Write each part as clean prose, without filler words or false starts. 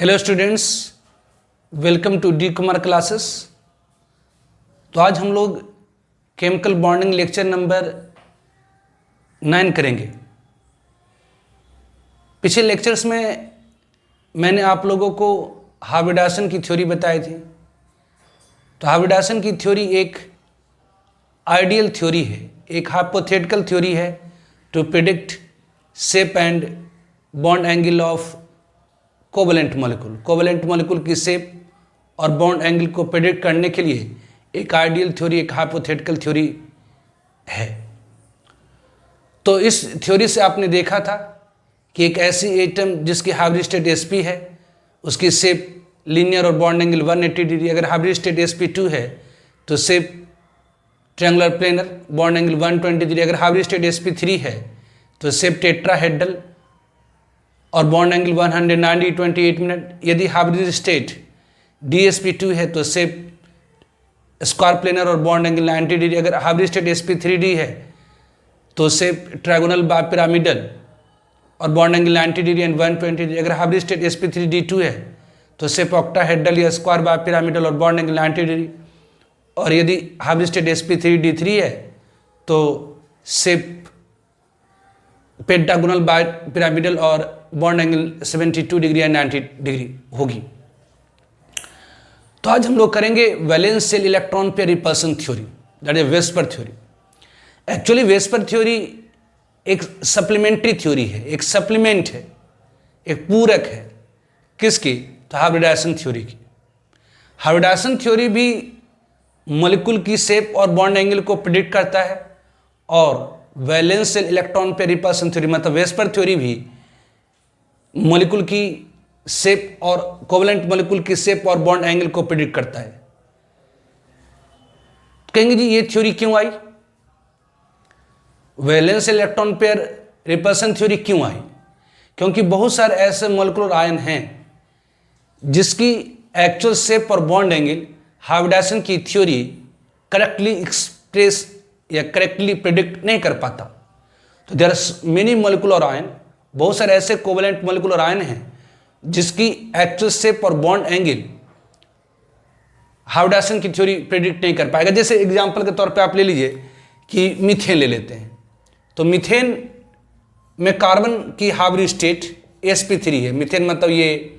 Hello students, welcome to D Kumar classes. तो आज हम लोग केमिकल बॉन्डिंग लेक्चर नंबर 9 करेंगे। पिछले लेक्चर्स में मैंने आप लोगों को हार्विडासन की थ्योरी बताई थी। तो हार्विडासन की थ्योरी एक आइडियल थ्योरी है, एक हाइपोथेटिकल थ्योरी है to predict shape and bond angle of covalent molecule. Covalent molecule की शेप और बॉन्ड एंगल को प्रेडिक्ट करने के लिए एक आइडियल थ्योरी, एक हाइपोथेटिकल थ्योरी है। तो इस थ्योरी से आपने देखा था कि एक ऐसी एटम जिसकी हाइब्रिड स्टेट sp है, उसकी शेप लीनियर और बॉन्ड एंगल 180 डिग्री। अगर हाइब्रिड स्टेट sp2 है तो shape triangular planar, bond angle 120 degree. अगर हाइब्रिड स्टेट sp3 है तो शेप टेट्राहेड्रल और बॉन्ड एंगल 190 28 मिनट। यदि हाइब्रिड स्टेट dsp2 है तो शेप स्क्वायर प्लेनर और बॉन्ड एंगल 90 डिग्री। अगर हाइब्रिड स्टेट sp3d है तो शेप ट्रायगोनल बाइपिरामिडल और bond angle 90 degree and 120 degree. अगर हाइब्रिड स्टेट sp3d2 है तो शेप ऑक्टाहेड्रल या स्क्वायर बाइपिरामिडल और बॉन्ड एंगल 90 डिग्री। और यदि हाइब्रिड स्टेट sp3d3 है तो शेप पेंटागोनल बाइपिरामिडल और बॉन्ड एंगल 72 डिग्री या 90 डिग्री होगी। तो आज हम लोग करेंगे valence shell electron pair repulsion theory, that is VSEPR theory. Actually VSEPR theory एक सप्लीमेंट्री थ्योरी है, एक सप्लीमेंट है, एक पूरक है। किसकी? तो हाइब्रिडासन थ्योरी की। हाइब्रिडासन थ्योरी भी मॉलिक्यूल की शेप और बॉन्ड एंगल को प्रेडिक्ट करता है, और valence shell electron pair repulsion theory मतलब वेस्पर थ्योरी भी मॉलिक्यूल की शेप और कोवेलेंट मॉलिक्यूल की शेप और बॉन्ड एंगल को प्रेडिक्ट करता है। कहेंगे जी ये थ्योरी क्यों आई, valence electron pair repulsion theory क्यों आई? क्योंकि बहुत सारे ऐसे मॉलिक्यूलर आयन हैं जिसकी एक्चुअल शेप और बॉन्ड एंगल हाइब्रिडासन की थ्योरी करेक्टली एक्सप्रेस या करेक्टली प्रेडिक्ट नहीं कर पाता। तो there are many molecular ion, बहुत सारे ऐसे कोवेलेंट मॉलिक्यूलर आयन हैं जिसकी एक्चुअल शेप और बॉन्ड एंगल हाइब्रिडासन की थ्योरी प्रेडिक्ट नहीं कर पाएगा। जैसे एग्जांपल के तौर पे आप ले लीजिए कि मीथेन ले लेते हैं। तो मीथेन में कार्बन की हाइब्रिड स्टेट sp3 है। मीथेन मतलब ये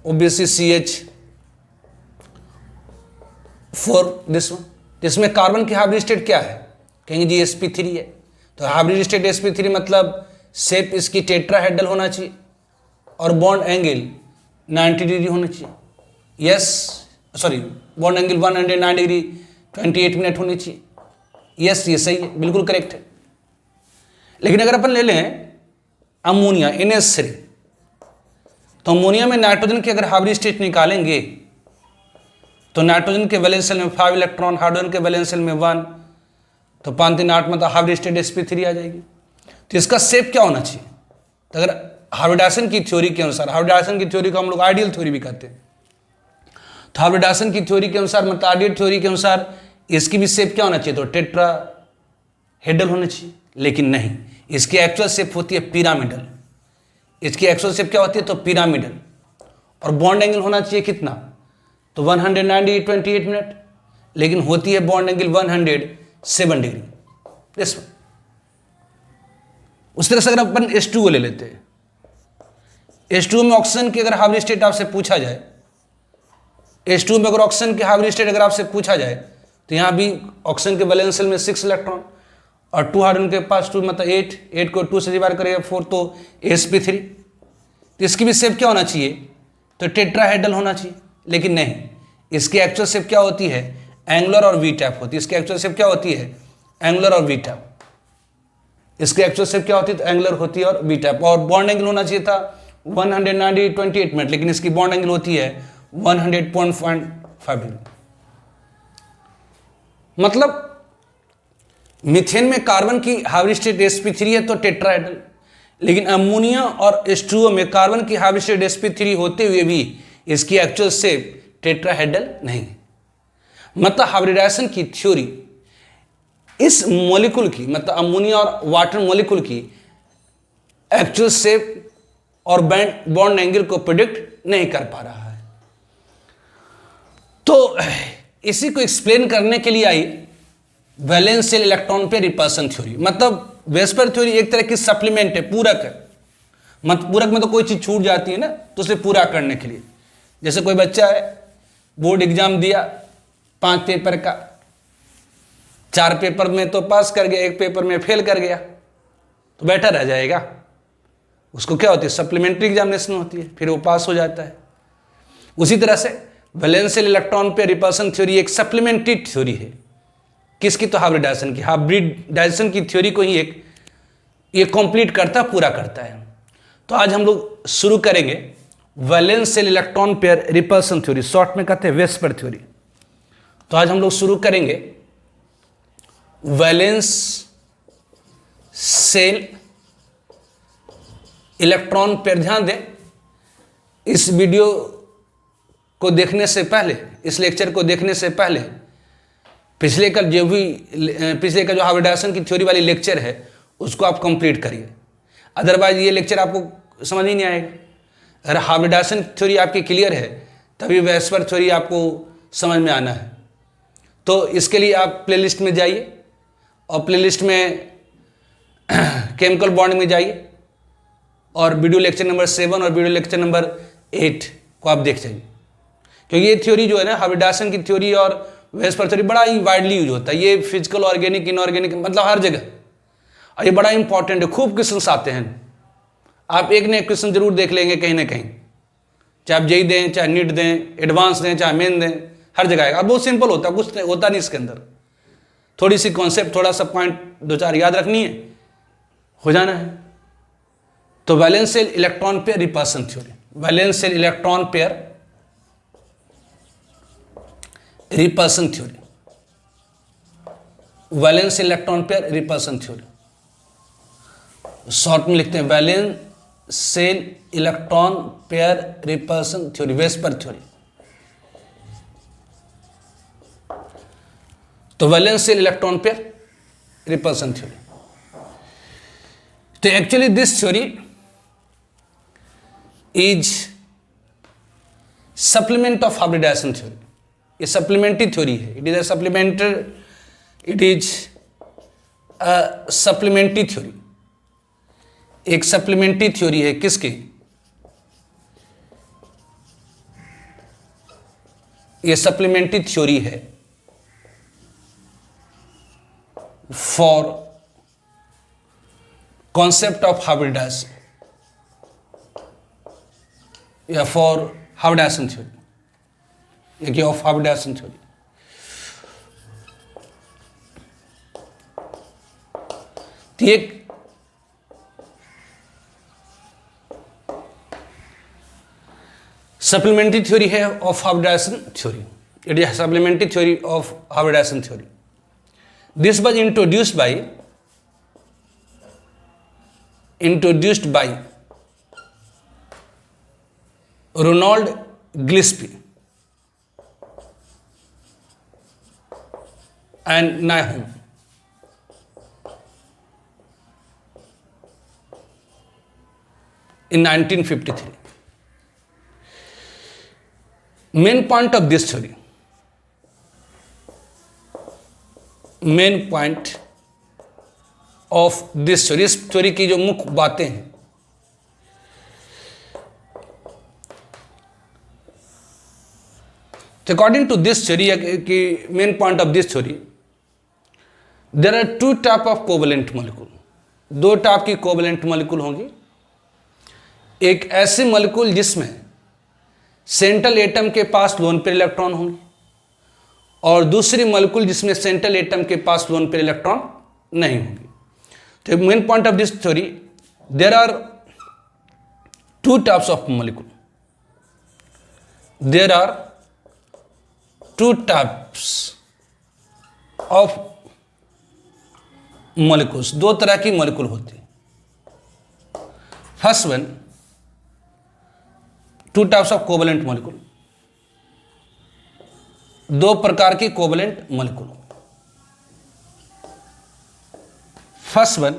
ओब्वियसली CH4 दिस वन, जिसमें कार्बन की हाइब्रिड स्टेट क्या है? कहेंगे जी sp3 है। तो हाइब्रिड स्टेट sp3 मतलब शेप इसकी टेट्राहेड्रल होना चाहिए और बॉन्ड एंगल 90 डिग्री होना चाहिए। Yes sorry, bond angle 109 degree 28 minute होनी चाहिए। यस ये सही है, बिल्कुल करेक्ट है। लेकिन अगर अपन ले लें अमोनिया NH3, तो अमोनिया में नाइट्रोजन की अगर हाइब्रिड स्टेट निकालेंगे तो नाइट्रोजन के वैलेंस शेल में 5 इलेक्ट्रॉन, हाइड्रोजन के वैलेंस शेल में 1, तो 5 3 8 मतलब हाइब्रिड स्टेट sp3 आ जाएगी। तो इसका शेप क्या होना चाहिए? तो अगर हाइब्रिडासन की थ्योरी के अनुसार, हाइब्रिडासन की थ्योरी को हम लोग आइडियल थ्योरी भी कहते हैं, तो हाइब्रिडासन की थ्योरी के अनुसार मतलब आइडियल थ्योरी के अनुसार इसकी भी शेप क्या होना चाहिए? तो टेट्राहेड्रल होना चाहिए। लेकिन नहीं, इसकी एक्चुअल शेप होती है पिरामिडल। इसकी एक्चुअल शेप क्या होती है? तो पिरामिडल। और बॉन्ड एंगल होना चाहिए कितना? तो 190 28 मिनट, लेकिन होती है bond angle 107 degree. This one. उस तरह से अगर अपन H2O ले लेते हैं, H2O में ऑक्सीजन की अगर हाइब्रिड स्टेट आपसे पूछा जाए, H2O में अगर ऑक्सीजन की हाइब्रिड स्टेट अगर आपसे पूछा जाए तो यहाँ भी ऑक्सीजन के वैलेंस शेल में 6 इलेक्ट्रॉन और 2 हाइड्रोजन के पास 2 मतलब 8 को 2 से डिवाइड करेगा 4 तो sp3। तो इसकी भी शेप क्या होना चाहिए? तो टेट्राहेड्रल होना चाहिए। लेकिन नहीं, इसकी एक्चुअल शेप क्या होती है? एंगुलर और वी टैप होती है। इसकी एक्चुअल शेप क्या होती है? एंगुलर और वी टैप। इसकी एक्चुअल शेप क्या होती है? तो एंगुलर होती है और वी टैप। और बॉन्ड एंगल होना चाहिए था 190 28 मिनट, लेकिन इसकी बॉन्ड एंगल होती है 100.5 डिग्री। मतलब मीथेन में कार्बन की हाइब्रिड स्टेट sp3 है तो टेट्राहेड्रल, लेकिन अमोनिया और H2O में कार्बन की हाइब्रिड स्टेट sp3 होते हुए भी इसकी एक्चुअल शेप टेट्राहेड्रल नहीं। मतलब हाइब्रिडासन की थ्योरी इस मॉलिक्यूल की, मतलब अमोनिया और वाटर मॉलिक्यूल की एक्चुअल शेप और बॉन्ड एंगल को प्रेडिक्ट नहीं कर पा रहा है। तो इसी को एक्सप्लेन करने के लिए आई valence shell electron pair repulsion theory. मतलब वेस्पर थ्योरी एक तरह की सप्लीमेंट है, पूरक है। मतलब पूरक में तो कोई चीज छूट जाती है ना, तो उसे पूरा करने के लिए, जैसे कोई बच्चा है बोर्ड एग्जाम दिया 5 पेपर का, 4 पेपर में तो पास कर गया, 1 पेपर में फेल कर गया, तो बैठा रह जाएगा। उसको क्या होती है, सप्लीमेंट्री एग्जामिनेशन होती है, फिर वो पास हो जाता है। उसी तरह से valence shell electron pair repulsion theory एक सप्लीमेंट्री थ्योरी है। किसकी, तो हाइब्रिडाइजेशन की। हाइब्रिडाइजेशन की थ्योरी को ही ये कंप्लीट करता, पूरा करता है। तो आज हम लोग शुरू करेंगे valence shell electron pair repulsion theory, short में कहते हैं वेस्पर थ्योरी। तो आज हम लोग शुरू करेंगे वैलेंस शेल इलेक्ट्रॉन पेयर। ध्यान दें, इस वीडियो को देखने से पहले, इस लेक्चर को देखने से पहले पिछले का जो हाइब्रिडाइजेशन की थ्योरी वाली लेक्चर है उसको आप कंप्लीट करिए, अदरवाइज ये लेक्चर आपको समझ ही नहीं आएगा। अगर हाइब्रिडाइजेशन थ्योरी आपकी क्लियर है तभी वेस्पर थ्योरी आपको समझ में आना है। तो इसके लिए आप प्लेलिस्ट में जाइए और प्लेलिस्ट में केमिकल बॉन्ड में जाइए और वीडियो लेक्चर नंबर 7 और वीडियो लेक्चर नंबर 8 को आप देख जाइए। क्योंकि ये थ्योरी जो है ना, हाइब्रिडाइजेशन की थ्योरी और वेस्पर थ्योरी बड़ा ही वाइडली यूज होता है। ये फिजिकल, ऑर्गेनिक, इनऑर्गेनिक, मतलब हर जगह, और ये बड़ा इंपॉर्टेंट है। खूब क्वेश्चन आते हैं, आप एक न एक क्वेश्चन जरूर देख लेंगे कहीं ना कहीं, चाहे आप जेई दें, चाहे नीट दें, एडवांस दें, चाहे मेन दें, हर जगह आएगा। बहुत सिंपल होता है, कुछ होता नहीं इसके अंदर। थोड़ी सी कॉन्सेप्ट, थोड़ा सा पॉइंट 2-4 याद रखनी है, हो जाना है। तो valence shell electron pair repulsion theory, valence shell electron pair repulsion theory, valence electron pair repulsion theory, short में लिखते हैं valence shell electron pair repulsion theory, VSEPR theory. तो valence shell electron pair repulsion theory. तो actually this theory is supplement of hybridisation theory. ये supplementary theory है, it is a supplementary theory. एक supplementary theory है किसकी, ये supplementary theory है for concept of hybridisation या फॉर हाइब्रिडाइजेशन थ्योरी, या ऑफ हाइब्रिडाइजेशन थ्योरी। तो एक सप्लीमेंट्री थ्योरी है of hybridisation theory, it is supplementary theory of hybridisation theory. This was introduced by Ronald Gillespie and Nahum in 1953. Main point of this theory, main point of this theory, इस theory की जो मुख्य बातें हैं, according to this theory की main point of this theory, there are 2 type of covalent molecule. 2 type की covalent molecule होंगी। एक ऐसे मॉलिक्यूल जिसमें सेंट्रल एटम के पास लोन पेयर इलेक्ट्रॉन होंगे, और दूसरी मॉलिक्यूल जिसमें सेंट्रल एटम के पास लोन पेयर इलेक्ट्रॉन नहीं होंगे। तो main point of this theory, there are 2 types of molecule, there are 2 types of molecules, 2 तरह की मॉलिक्यूल होती है। First one, 2 types of covalent molecule, 2 प्रकार की covalent molecule. First one,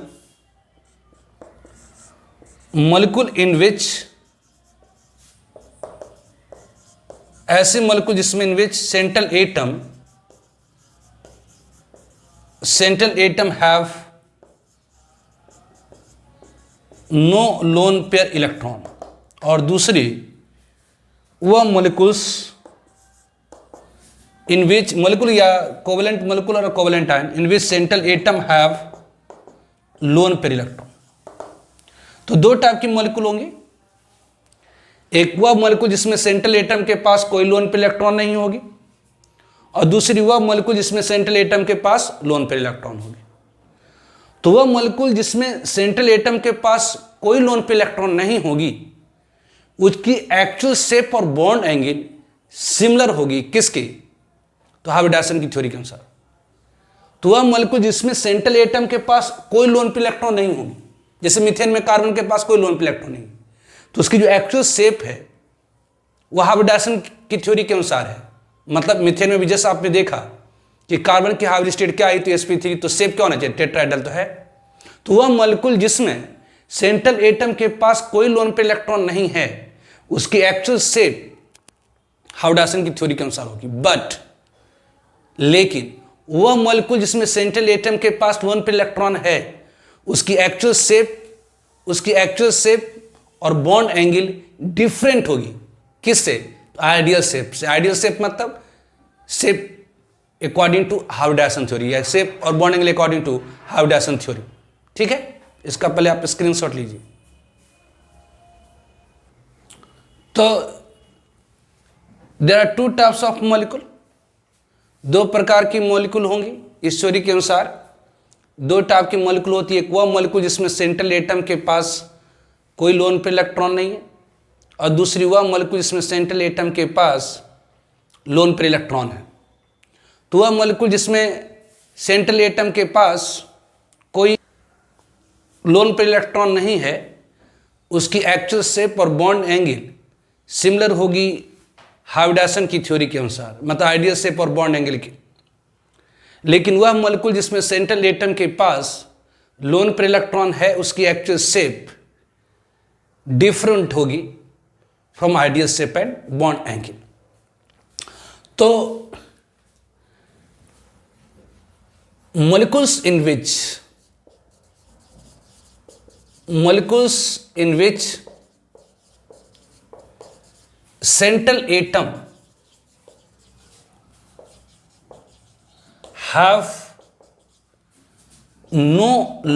molecule in which ऐसे मॉलिक्यूल जिसमें in which central atom have no lone pair electron, और दूसरी वह मॉलिक्यूल्स इन विच मॉलिक्यूल या कोवेलेंट मॉलिक्यूल और covalent ion in which central atom have loan pair electron. तो दो type की मॉलिक्यूल होंगी, एक वह मॉलिक्यूल जिसमें सेंट्रल एटम के पास कोई लोन पेयर इलेक्ट्रॉन नहीं होगी, और दूसरी वह मॉलिक्यूल जिसमें सेंट्रल एटम के पास लोन पेयर इलेक्ट्रॉन होगी। तो वह मॉलिक्यूल जिसमें सेंट्रल एटम के पास कोई लोन पेयर इलेक्ट्रॉन नहीं होगी, उसकी एक्चुअल शेप और बॉन्ड एंगल सिमिलर होगी किसके? तो हार्वी-डायसन की थ्योरी के अनुसार। तो वह मॉलिक्यूल जिसमें सेंट्रल एटम के पास कोई लोन पेयर इलेक्ट्रॉन नहीं होगी, जैसे मीथेन में कार्बन के पास कोई लोन पेयर इलेक्ट्रॉन नहीं, तो उसकी जो एक्चुअल शेप है वह हार्वी-डायसन की थ्योरी के अनुसार है। मतलब मीथेन में भी जैसा आपने देखा कि कार्बन की हाइब्रिड स्टेट क्या आई, तो sp3, तो शेप क्या होना चाहिए? टेट्राहेड्रल तो है। तो वह मॉलिक्यूल जिसमें सेंट्रल एटम के पास कोई लोन पेयर इलेक्ट्रॉन नहीं है, उसकी एक्चुअल शेप हार्वी-डायसन की थ्योरी के अनुसार होगी। बट लेकिन वह मॉलिक्यूल जिसमें सेंट्रल एटम के पास लोन पेयर इलेक्ट्रॉन है, उसकी एक्चुअल शेप और बॉन्ड एंगल डिफरेंट होगी किससे? आइडियल शेप से। आइडियल शेप मतलब shape according to hybridisation theory, या शेप और bond angle according to hybridisation theory. ठीक है, इसका पहले आप स्क्रीनशॉट लीजिए। तो there are two types of molecule, दो प्रकार की मॉलिक्यूल होंगी इस थ्योरी के अनुसार। दो टाइप की मॉलिक्यूल होती है, एक वह मॉलिक्यूल जिसमें सेंट्रल एटम के पास कोई लोन पेयर इलेक्ट्रॉन नहीं है, और दूसरी वह मॉलिक्यूल जिसमें सेंट्रल एटम के पास लोन पेयर इलेक्ट्रॉन है। तो वह मॉलिक्यूल जिसमें सेंट्रल एटम के पास कोई लोन पेयर इलेक्ट्रॉन नहीं है, उसकी एक्चुअल शेप और बॉन्ड एंगल सिमिलर होगी हार्वी-डायसन की थ्योरी के अनुसार, मतलब आइडियल शेप और बॉन्ड एंगल की। लेकिन वह मॉलिक्यूल जिसमें सेंट्रल एटम के पास लोन पेयर इलेक्ट्रॉन है, उसकी एक्चुअल शेप डिफरेंट होगी from ideal shape and bond angle. तो molecules in which central atom have no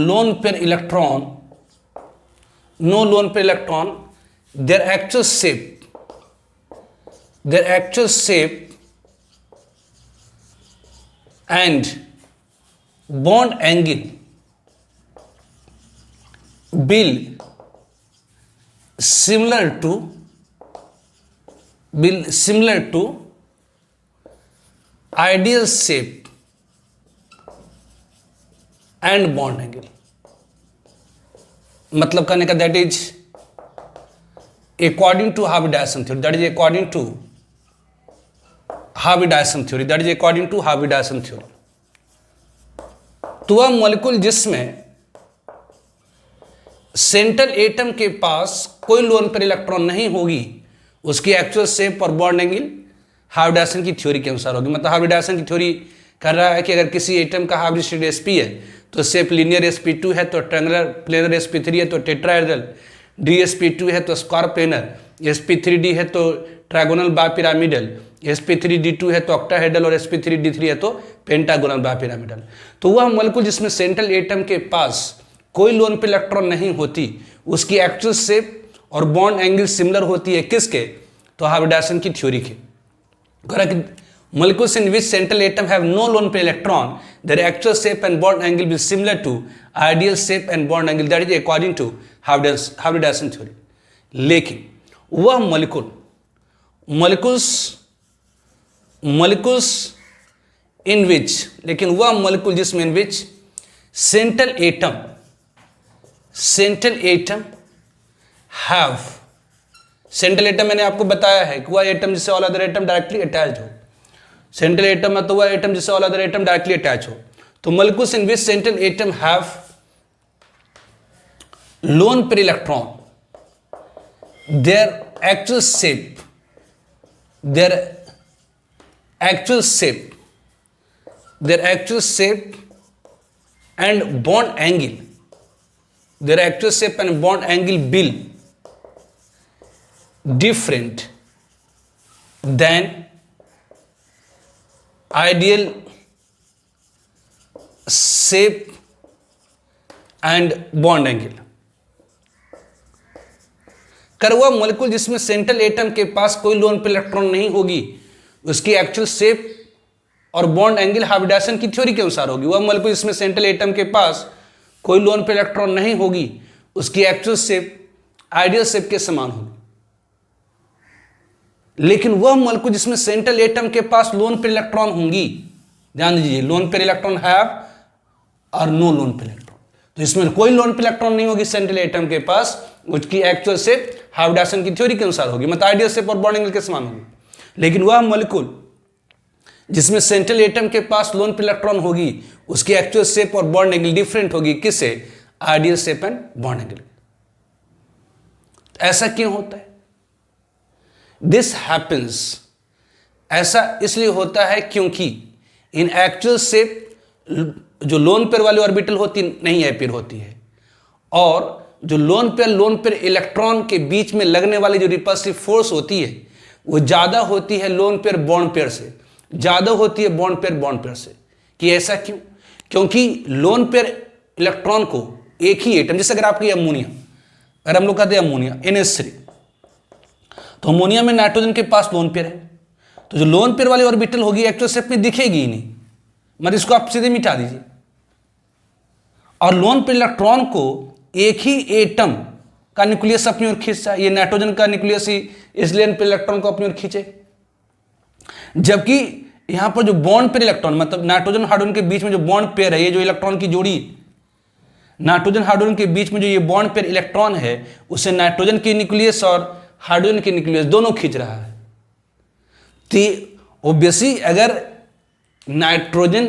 lone pair electron, their actual shape and bond angle will similar to ideal shape and bond angle। मतलब कहने का that is according to hybridisation theory, that is according to hybridisation theory, that is according to hybridisation theory. तो वह molecule जिसमें central atom के पास कोई loan pair electron नहीं होगी, उसकी एक्चुअल शेप और बॉन्ड एंगल हार्वी-डायसन की थ्योरी के अनुसार होगी। मतलब हार्वी-डायसन की थ्योरी कर रहा है कि अगर किसी एटम का हाइब्रिड स्टेट sp है तो शेप लीनियर sp2 है, तो ट्रायंगुलर प्लेनर sp3 है तो टेट्राहेड्रल, dsp2 है तो स्क्वायर प्लेनर, sp3d है तो ट्रायगोनल बाइपिरामिडल, sp3d2 है तो ऑक्टाहेड्रल, और sp3d3 है तो पेंटागोनल बाइपिरामिडल। तो वह मॉलिक्यूल जिसमें सेंट्रल एटम के पास कोई लोन पेयर इलेक्ट्रॉन नहीं होती, उसकी एक्चुअल शेप और बॉन्ड एंगल सिमिलर होती है किसके? तो हार्वी-डायसन की थ्योरी के। molecules in which central atom have no lone pair electron, their actual shape and bond angle will be similar to ideal shape and bond angle, that is according to Harvey-Dyson theory. लेकिन वह molecules in which, लेकिन वह molecule जिसमें in which central atom मैंने आपको बताया है कि वह एटम जिससे all other atom directly attach हो। सेंट्रल एटम है तो वह एटम जिससे all other atom directly attach हो। तो molecules in which central atom have lone pair electron, their actual shape their actual shape, and bond angle, will different than ideal shape and bond angle। कर वह molecule जिसमें central atom के पास कोई loan pair electron नहीं होगी, उसकी actual shape और bond angle हार्वी-डॉयसन की थ्योरी के अनुसार होगी। वह मॉलिक्यूल जिसमें सेंट्रल एटम के पास कोई लोन पेयर इलेक्ट्रॉन नहीं होगी, उसकी एक्चुअल शेप आइडियल शेप के समान होगी। लेकिन वह मॉलिक्यूल जिसमें सेंट्रल एटम के पास लोन पेयर इलेक्ट्रॉन होंगी, ध्यान दीजिए, लोन पेयर इलेक्ट्रॉन हैव और नो लोन पेयर इलेक्ट्रॉन, तो इसमें कोई लोन पेयर इलेक्ट्रॉन नहीं होगी सेंट्रल एटम के पास, उसकी एक्चुअल शेप हार्वी-डॉयसन की थ्योरी के अनुसार होगी, मतलब आइडियल शेप और बॉन्ड एंगल के समान होगी। लेकिन वह मॉलिक्यूल जिसमें सेंट्रल एटम के पास लोन पेयर इलेक्ट्रॉन होगी, उसकी एक्चुअल शेप और बॉन्ड एंगल डिफरेंट होगी, किससे? Ideal shape and bond angle. ऐसा क्यों होता है? दिस हैपेंस, ऐसा इसलिए होता है क्योंकि इन एक्चुअल शेप जो लोन पेयर वाली ऑर्बिटल होती नहीं अपीयर होती है, और जो लोन पेयर इलेक्ट्रॉन के बीच में लगने वाली जो रिपल्सिव फोर्स होती है वो ज़्यादा होती है लोन पेयर बॉन्ड पेयर से, ज़्यादा होती है बॉन्ड पेयर से। कि ऐसा क्यों? क्योंकि लोन पेयर इलेक्ट्रॉन को एक ही एटम, जैसे अगर आपकी अमोनिया, अगर हम लोग कहते हैं अमोनिया NH3, तो अमोनिया में नाइट्रोजन के पास लोन पेयर है, तो जो लोन पेयर वाली ऑर्बिटल होगी एक्चुअल शेप में दिखेगी ही नहीं, मतलब इसको आप सीधे मिटा दीजिए। और लोन पेयर इलेक्ट्रॉन को एक ही एटम का न्यूक्लियस अपनी ओर खींचता है, ये नाइट्रोजन का न्यूक्लियस ही इसलिए लोन पेयर इलेक्ट्रॉन को अपनी ओर खींचे। जबकि यहां पर जो बॉन्ड पेयर इलेक्ट्रॉन, मतलब नाइट्रोजन हाइड्रोजन के बीच में जो बॉन्ड पेयर है, ये जो इलेक्ट्रॉन की जोड़ी, नाइट्रोजन हाइड्रोजन के बीच में जो ये बॉन्ड पेयर इलेक्ट्रॉन है, उसे नाइट्रोजन की न्यूक्लियस और हाइड्रोजन की न्यूक्लियस दोनों खींच रहा है। तो ऑब्वियसली अगर नाइट्रोजन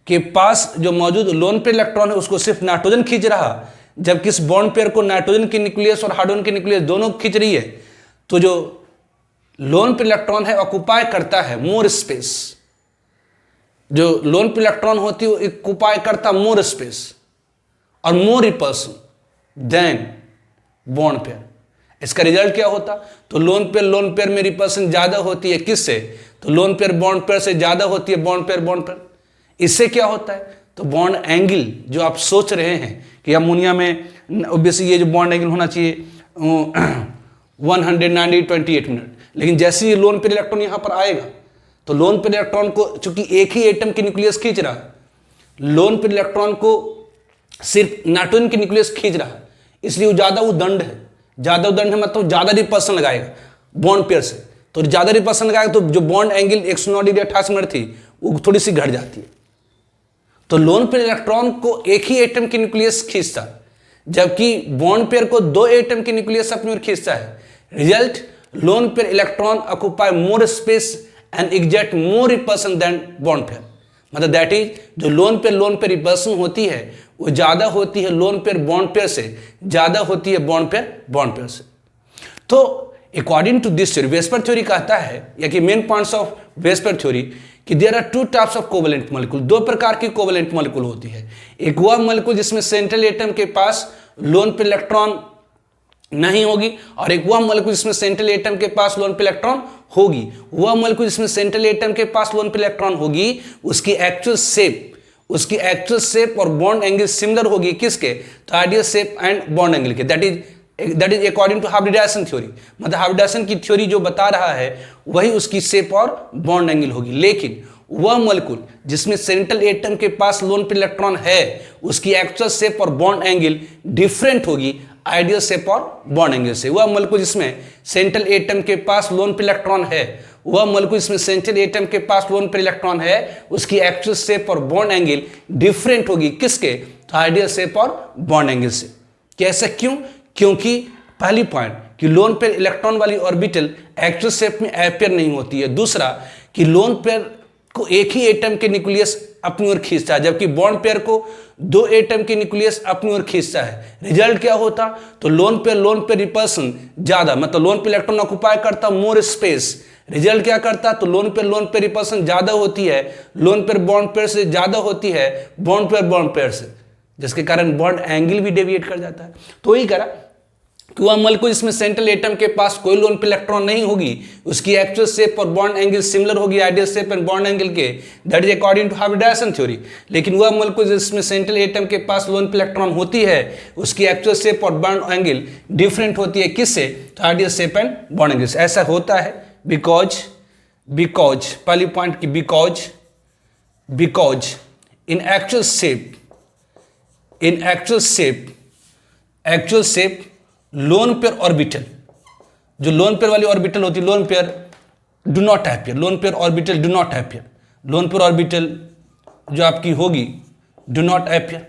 के पास जो मौजूद लोन पेयर इलेक्ट्रॉन है उसको सिर्फ नाइट्रोजन खींच रहा, जबकि इस बॉन्ड पेयर को नाइट्रोजन की न्यूक्लियस और हाइड्रोजन की न्यूक्लियस दोनों खींच रही है, तो जो लोन पेयर इलेक्ट्रॉन है ऑक्युपाई करता है मोर स्पेस। जो लोन पेयर इलेक्ट्रॉन होती है वो ऑक्युपाई करता मोर स्पेस और more repulsion than bond pair. इसका रिजल्ट क्या होता? तो लोन पेयर में रिपल्सन ज्यादा होती है, किससे? तो लोन पेयर बॉन्ड पेयर से ज्यादा होती है बॉन्ड पेयर। इससे क्या होता है? तो बॉन्ड एंगल जो आप सोच रहे हैं कि अमोनिया में ऑब्वियसली ये जो बॉन्ड एंगल होना चाहिए 190-28 मिनट, लेकिन जैसे ही लोन पेयर इलेक्ट्रॉन यहां पर आएगा तो लोन पेयर इलेक्ट्रॉन को चूंकि एक ही एटम की न्यूक्लियस खींच रहा है, लोन पेयर इलेक्ट्रॉन को सिर्फ नाइट्रोजन की न्यूक्लियस खींच रहा है, इसलिए वो ज्यादा उदंड है। ज्यादा उदंड है मतलब ज्यादा रिपल्सन लगाएगा बॉन्ड पेयर से, तो ज्यादा रिपल्सन लगाएगा तो जो बॉन्ड एंगल 109 डिग्री 28 मिनट थी वो थोड़ी सी घट जाती है। तो लोन पेयर इलेक्ट्रॉन को एक ही एटम की न्यूक्लियस खींचता है, जबकि बॉन्ड पेयर को दो एटम की न्यूक्लियस अपनी ओर खींचता है। Result, lone pair electron occupy more space and exact more repulsion than bond pair, मतलब दैट इज जो लोन पेयर रिपल्सन होती है वो ज्यादा होती है लोन पेयर बॉन्ड पेयर से, ज्यादा होती है बॉन्ड पेयर से। तो according to this theory, VSEPR theory कहता है, या कि main points of VSEPR theory, कि there are two types of covalent molecule, दो प्रकार की कोवेलेंट मॉलिक्यूल होती है। एक वह मॉलिक्यूल जिसमें सेंट्रल एटम के पास लोन पेयर इलेक्ट्रॉन नहीं होगी, और एक वह मॉलिक्यूल जिसमें सेंट्रल एटम के पास लोन पेयर इलेक्ट्रॉन होगी। वह मॉलिक्यूल जिसमें सेंट्रल एटम के पास लोन पेयर इलेक्ट्रॉन होगी, उसकी एक्चुअल शेप और बॉन्ड एंगल सिमिलर होगी, किसके? तो ideal shape and bond angle के। That is according to Harvey Dyson theory, मतलब हार्वी-डॉयसन की थ्योरी जो बता रहा है वही उसकी शेप और बॉन्ड एंगल होगी। लेकिन वह मॉलिक्यूल जिसमें सेंट्रल एटम के पास लोन पेयर इलेक्ट्रॉन है, उसकी एक्चुअल शेप और बॉन्ड एंगल डिफरेंट होगी आइडियल शेप और बॉन्ड एंगल से। वह मॉलिक्यूल जिसमें सेंट्रल एटम के पास लोन पेयर इलेक्ट्रॉन है, वह मॉलिक्यूल जिसमें सेंट्रल एटम के पास लोन पेयर इलेक्ट्रॉन है, उसकी एक्चुअल शेप और बॉन्ड एंगल डिफरेंट होगी, किसके? तो आइडियल शेप और बॉन्ड एंगल से। कैसे? क्यों? क्योंकि पहली पॉइंट कि लोन पेयर इलेक्ट्रॉन वाली ऑर्बिटल एक्चुअल शेप में अपीयर नहीं होती है। दूसरा कि लोन पेयर को एक ही एटम के न्यूक्लियस अपनी ओर खींचता है, जबकि बॉन्ड पेयर को दो एटम के न्यूक्लियस अपनी ओर खींचता है। रिजल्ट क्या होता? तो लोन पेयर रिपल्सन ज्यादा, मतलब लोन पेयर इलेक्ट्रॉन ऑक्युपाई करता मोर स्पेस, रिजल्ट क्या करता है, तो लोन पेयर रिपल्सन ज़्यादा होती है, लोन पेयर बॉन्ड पेयर से ज़्यादा होती है बॉन्ड पेयर से, जिसके कारण बॉन्ड एंगल भी डेविएट कर जाता है। तो वही करा कि वह मॉलिक्यूल जिसमें सेंट्रल एटम के पास कोई लोन पेयर इलेक्ट्रॉन नहीं होगी, उसकी एक्चुअल शेप और बॉन्ड एंगल सिमिलर होगी ideal shape and bond angle के, that is according to hybridisation theory. लेकिन वह मॉलिक्यूल जिसमें सेंट्रल एटम के पास लोन पेयर इलेक्ट्रॉन होती है, उसकी एक्चुअल शेप और बॉन्ड एंगल डिफरेंट होती है, किससे, तो ideal shape and bond angle से। ऐसा होता है बिकॉज पहली पॉइंट की because in actual shape lone pair orbital, जो लोन पेयर वाली ऑर्बिटल होती है, lone pair do not appear, loan pair orbital do not appear, loan pair orbital जो आपकी होगी do not appear,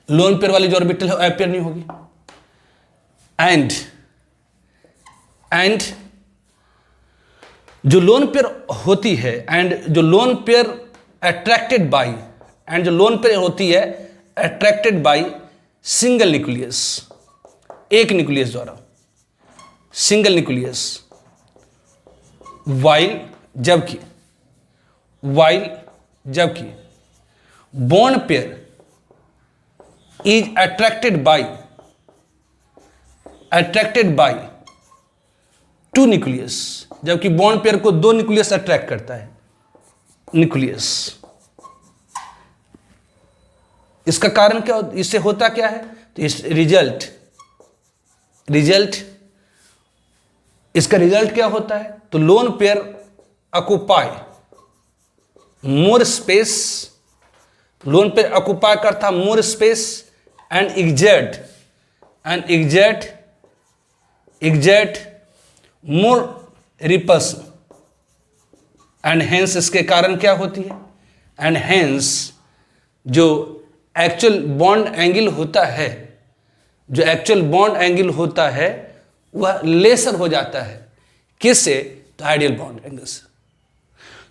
lone pair वाली जो ऑर्बिटल है अपीयर नहीं होगी। एंड जो लोन पेयर होती है एंड जो lone pair attracted by, and जो लोन पेयर होती है अट्रैक्टेड बाई सिंगल न्यूक्लियस, एक न्यूक्लियस द्वारा, सिंगल न्यूक्लियस, वाइल जबकि bond pair is attracted by two nucleus, जबकि बॉन्ड पेयर को दो न्यूक्लियस अट्रैक्ट करता है, न्यूक्लियस। इसका कारण क्या, इससे होता क्या है, तो इस इसका रिजल्ट क्या होता है, तो lone pair occupy more space, lone pair occupy करता more space and exact more repulsion, and hence इसके कारण क्या होती है, एंड हेंस जो एक्चुअल बॉन्ड एंगल होता है वह लेसर हो जाता है, किससे, तो आइडियल बॉन्ड एंगल से।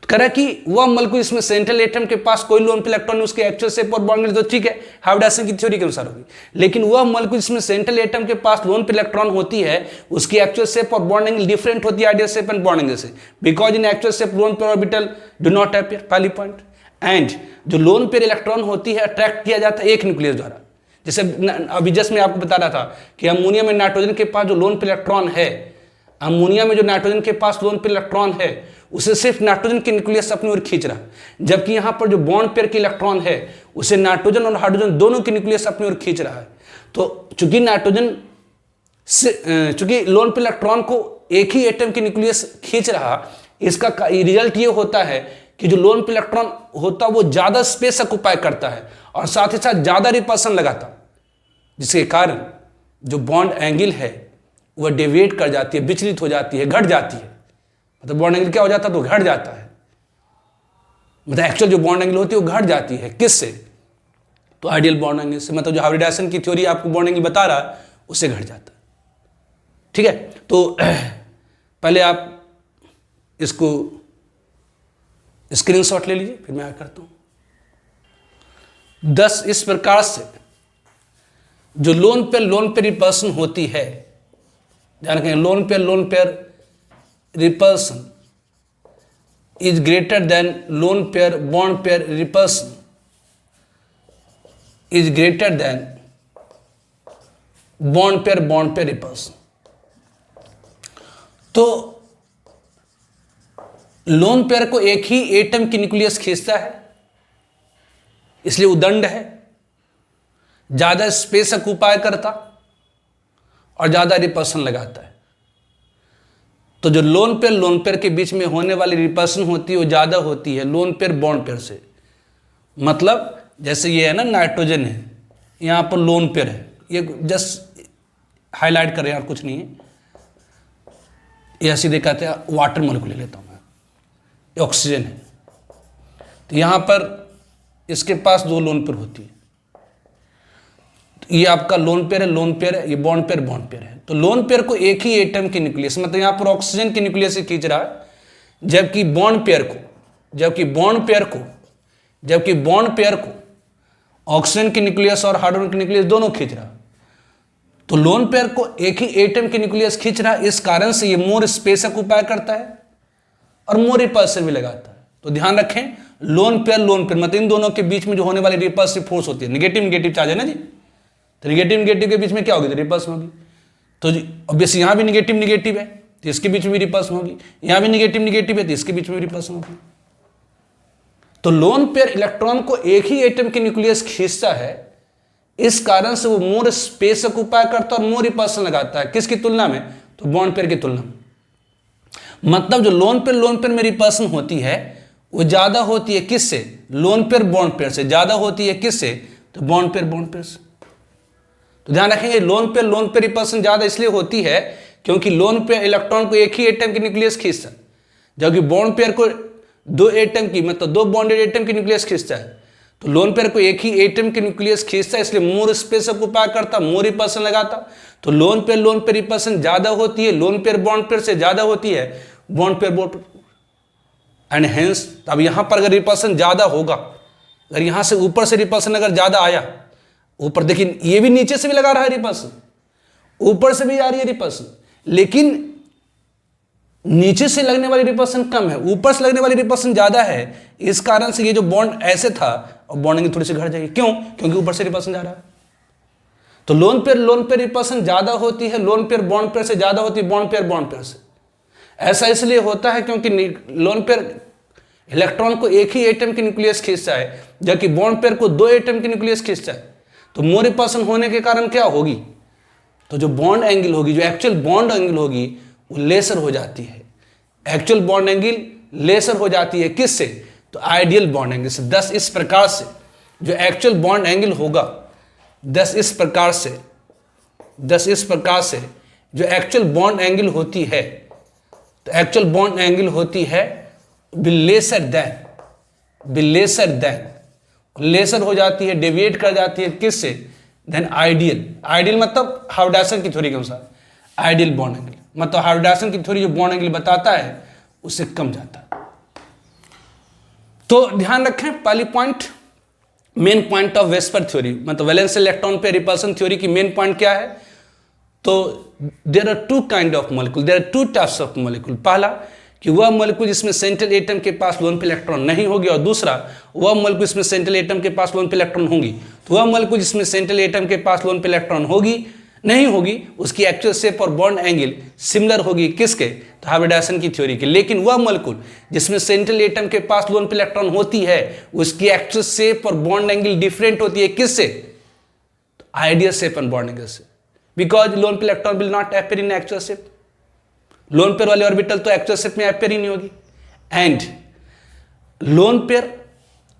तो कह रहा है कि वह मॉलिक्यूल इसमें सेंट्रल एटम के पास कोई लोन पेयर इलेक्ट्रॉन, उसके एक्चुअल शेप और बॉन्ड एंगल तो ठीक है हाइब्रिडाइजेशन की थ्योरी के अनुसार होगी, लेकिन वह मॉलिक्यूल जिसमें सेंट्रल एटम के पास लोन पेयर इलेक्ट्रॉन होती है, उसकी एक्चुअल शेप और बॉन्ड एंगल डिफरेंट होती है ideal shape and bond angle से, because in actual shape lone pair orbital do not appear, पहली पॉइंट। एंड जो लोन पेयर इलेक्ट्रॉन होती है अट्रैक्ट किया जाता है एक न्यूक्लियस द्वारा, जैसे अभी जस्ट मैं आपको बता रहा था कि अमोनिया में नाइट्रोजन के पास जो लोन पेयर इलेक्ट्रॉन है, अमोनिया में जो नाइट्रोजन के पास लोन पेयर इलेक्ट्रॉन है, उसे सिर्फ नाइट्रोजन के न्यूक्लियस अपनी ओर खींच रहा है, जबकि यहाँ पर जो बॉन्ड पेयर के इलेक्ट्रॉन है उसे नाइट्रोजन और हाइड्रोजन दोनों के न्यूक्लियस अपनी ओर खींच रहा है। तो चूंकि लोन पेयर इलेक्ट्रॉन को एक ही एटम के न्यूक्लियस खींच रहा, इसका रिजल्ट ये होता है कि जो लोन पेयर इलेक्ट्रॉन होता है वो ज्यादा स्पेस ऑक्यूपाई करता है और साथ ही साथ ज्यादा रिपल्सन लगाता, जिसके कारण जो बॉन्ड एंगल है वह डेविएट कर जाती है, विचलित हो जाती है, घट जाती है। मतलब बॉन्ड एंगल क्या हो जाता है, तो घट जाता है, मतलब एक्चुअल जो बॉन्ड एंगल होती है वो घट जाती है, किससे, तो आइडियल बॉन्ड एंगल से, मतलब जो हाइब्रिडाइजेशन की थ्योरी आपको बॉन्ड एंगल बता रहा है उससे घट जाता है। ठीक है, तो पहले आप इसको स्क्रीनशॉट ले लीजिए, फिर मैं आगे करता हूं। 10 इस प्रकार से जो लोन पेयर रिपल्सन होती है, ध्यान रखें, loan pair repulsion is greater than loan pair bond pair repulsion is greater than bond pair repulsion. तो लोन पेयर को एक ही एटम की न्यूक्लियस खींचता है, इसलिए उदंड है, ज्यादा स्पेस ऑक्यूपाई करता और ज्यादा रिपल्सन लगाता है। तो जो लोन पेयर के बीच में होने वाली रिपल्सन होती है वो ज्यादा होती है लोन पेयर बॉन्ड पेयर से। मतलब जैसे ये है ना, नाइट्रोजन है, यहां पर लोन पेयर है, ये जस्ट हाईलाइट कर रहे हैं और कुछ नहीं है, यह सीधे कहते हैं वाटर मॉलिक्यूल ले लेता हूं मैं, ये ऑक्सीजन है, तो यहां पर इसके पास दो लोन पेयर होती है, तो ये आपका लोन पेयर है, ये बॉन्ड पेयर है। तो लोन पेयर को एक ही एटम के न्यूक्लियस, मतलब यहां पर ऑक्सीजन के न्यूक्लियस से खींच रहा है, जबकि बॉन्ड पेयर को ऑक्सीजन के न्यूक्लियस और हाइड्रोजन के न्यूक्लियस दोनों खींच रहा है। तो लोन पेयर को एक ही एटम के न्यूक्लियस खींच रहा है, इस कारण से ये मोर स्पेस ऑक्युपाई करता है और मोर रिपल्सन भी लगाता है। तो ध्यान रखें, लोन पेयर मतलब इन दोनों के बीच में जो होने वाली रिपल्सिव फोर्स होती है, निगेटिव चार्ज है ना जी, तो निगेटिव के बीच में क्या होगी, तो रिपल्सन होगी। तो ऑब्वियस यहाँ भी निगेटिव है तो इसके बीच में भी रिपल्सन होगी, यहाँ भी निगेटिव है तो इसके बीच में भी रिपल्सन होगी। तो लोन पेयर इलेक्ट्रॉन को एक ही एटम के न्यूक्लियस खींचता है, इस कारण से वो मोर स्पेस ऑक्युपाई करता है और मोर रिपल्सन लगाता है। किसकी तुलना में, तो बॉन्ड पेयर की तुलना में। मतलब जो लोन पेयर में रिपल्सन होती है वो ज्यादा होती है किससे, लोन पेयर बॉन्ड पेयर से, ज्यादा होती है किससे, तो बॉन्ड पेयर से। तो ध्यान रखेंगे, लोन पेयर रिपल्सन ज्यादा इसलिए होती है क्योंकि लोन पेयर इलेक्ट्रॉन को एक ही एटम के न्यूक्लियस खींचता है, जबकि बॉन्ड पेयर को दो एटम की मतलब दो बॉन्डेड एटम के न्यूक्लियस खींचता है। तो लोन पेयर को एक ही एटम के न्यूक्लियस खींचता है, इसलिए मोर स्पेस ऑक्युपाई करता, मोर रिपल्सन लगाता। तो लोन पेयर रिपल्सन ज्यादा होती है, लोन पेयर बॉन्ड पेयर से ज्यादा होती है बॉन्ड पेयर एंड हेंस। अब यहां पर अगर रिपल्सन ज्यादा होगा, अगर यहां से ऊपर से रिपल्सन अगर ज्यादा आया, ऊपर देखिए ये भी नीचे से भी लगा रहा है रिपल्सन, ऊपर से भी आ रही है रिपल्सन, लेकिन नीचे से लगने वाली रिपल्सन कम है, ऊपर से लगने वाली रिपल्सन ज्यादा है। इस कारण से ये जो बॉन्ड ऐसे था और बॉन्डिंग थोड़ी सी घट जाएगी। क्यों, क्योंकि ऊपर से रिपल्सन जा रहा है। तो लोन पेयर रिपल्सन ज्यादा होती है, लोन पेयर बॉन्ड पेयर से ज्यादा होती है बॉन्ड पेयर से। ऐसा इसलिए होता है क्योंकि लोन पेयर इलेक्ट्रॉन को एक ही एटम के न्यूक्लियस खींचता है, जबकि बॉन्ड पेयर को दो एटम के न्यूक्लियस खींचता है। तो मोर रिपल्सन होने के कारण क्या होगी, तो जो बॉन्ड एंगल होगी, जो एक्चुअल बॉन्ड एंगल होगी वो लेसर हो जाती है। एक्चुअल बॉन्ड एंगल लेसर हो जाती है किससे, तो आइडियल बॉन्ड एंगल से। 10 इस प्रकार से जो एक्चुअल बॉन्ड एंगल होगा, 10 इस प्रकार से जो एक्चुअल बॉन्ड एंगल होती है, तो एक्चुअल बॉन्ड एंगल होती है लेसर देन लेसर हो जाती है, डेविएट कर जाती है किससे, देन आइडियल मतलब हार्डासन की थ्योरी के अनुसार आइडियल बॉन्ड एंगल, मतलब हार्डासन की थ्योरी जो बॉन्ड एंगल बताता है उससे कम जाता है। तो ध्यान रखें, पहली point, main point of VSEPR theory, मतलब valence electron pair repulsion theory की मेन पॉइंट क्या है, तो there are two kind of molecule, there are two types of molecule. पहला कि वह मॉलिक्यूल जिसमें सेंट्रल एटम के पास लोन पे इलेक्ट्रॉन नहीं होगी, और दूसरा वह मॉलिक्यूल जिसमें सेंट्रल एटम के पास लोन पे इलेक्ट्रॉन होंगी। तो वह मॉलिक्यूल जिसमें सेंट्रल एटम के पास लोन पे इलेक्ट्रॉन होगी नहीं होगी, उसकी एक्चुअल शेप और बॉन्ड एंगल सिमिलर होगी किसके, तो हार्विडासन की थ्योरी के। लेकिन वह मॉलिक्यूल जिसमें सेंट्रल एटम के पास लोन पे इलेक्ट्रॉन होती है, उसकी एक्चुअल शेप और बॉन्ड एंगल डिफरेंट होती है किससे, तो ideal shape and bond angle से, because loan pair electron will not appear in actual shape. Lone pair वाले ऑर्बिटल तो एक्चुअल शेप में अपीयर ही नहीं होगी। एंड लोन पेयर,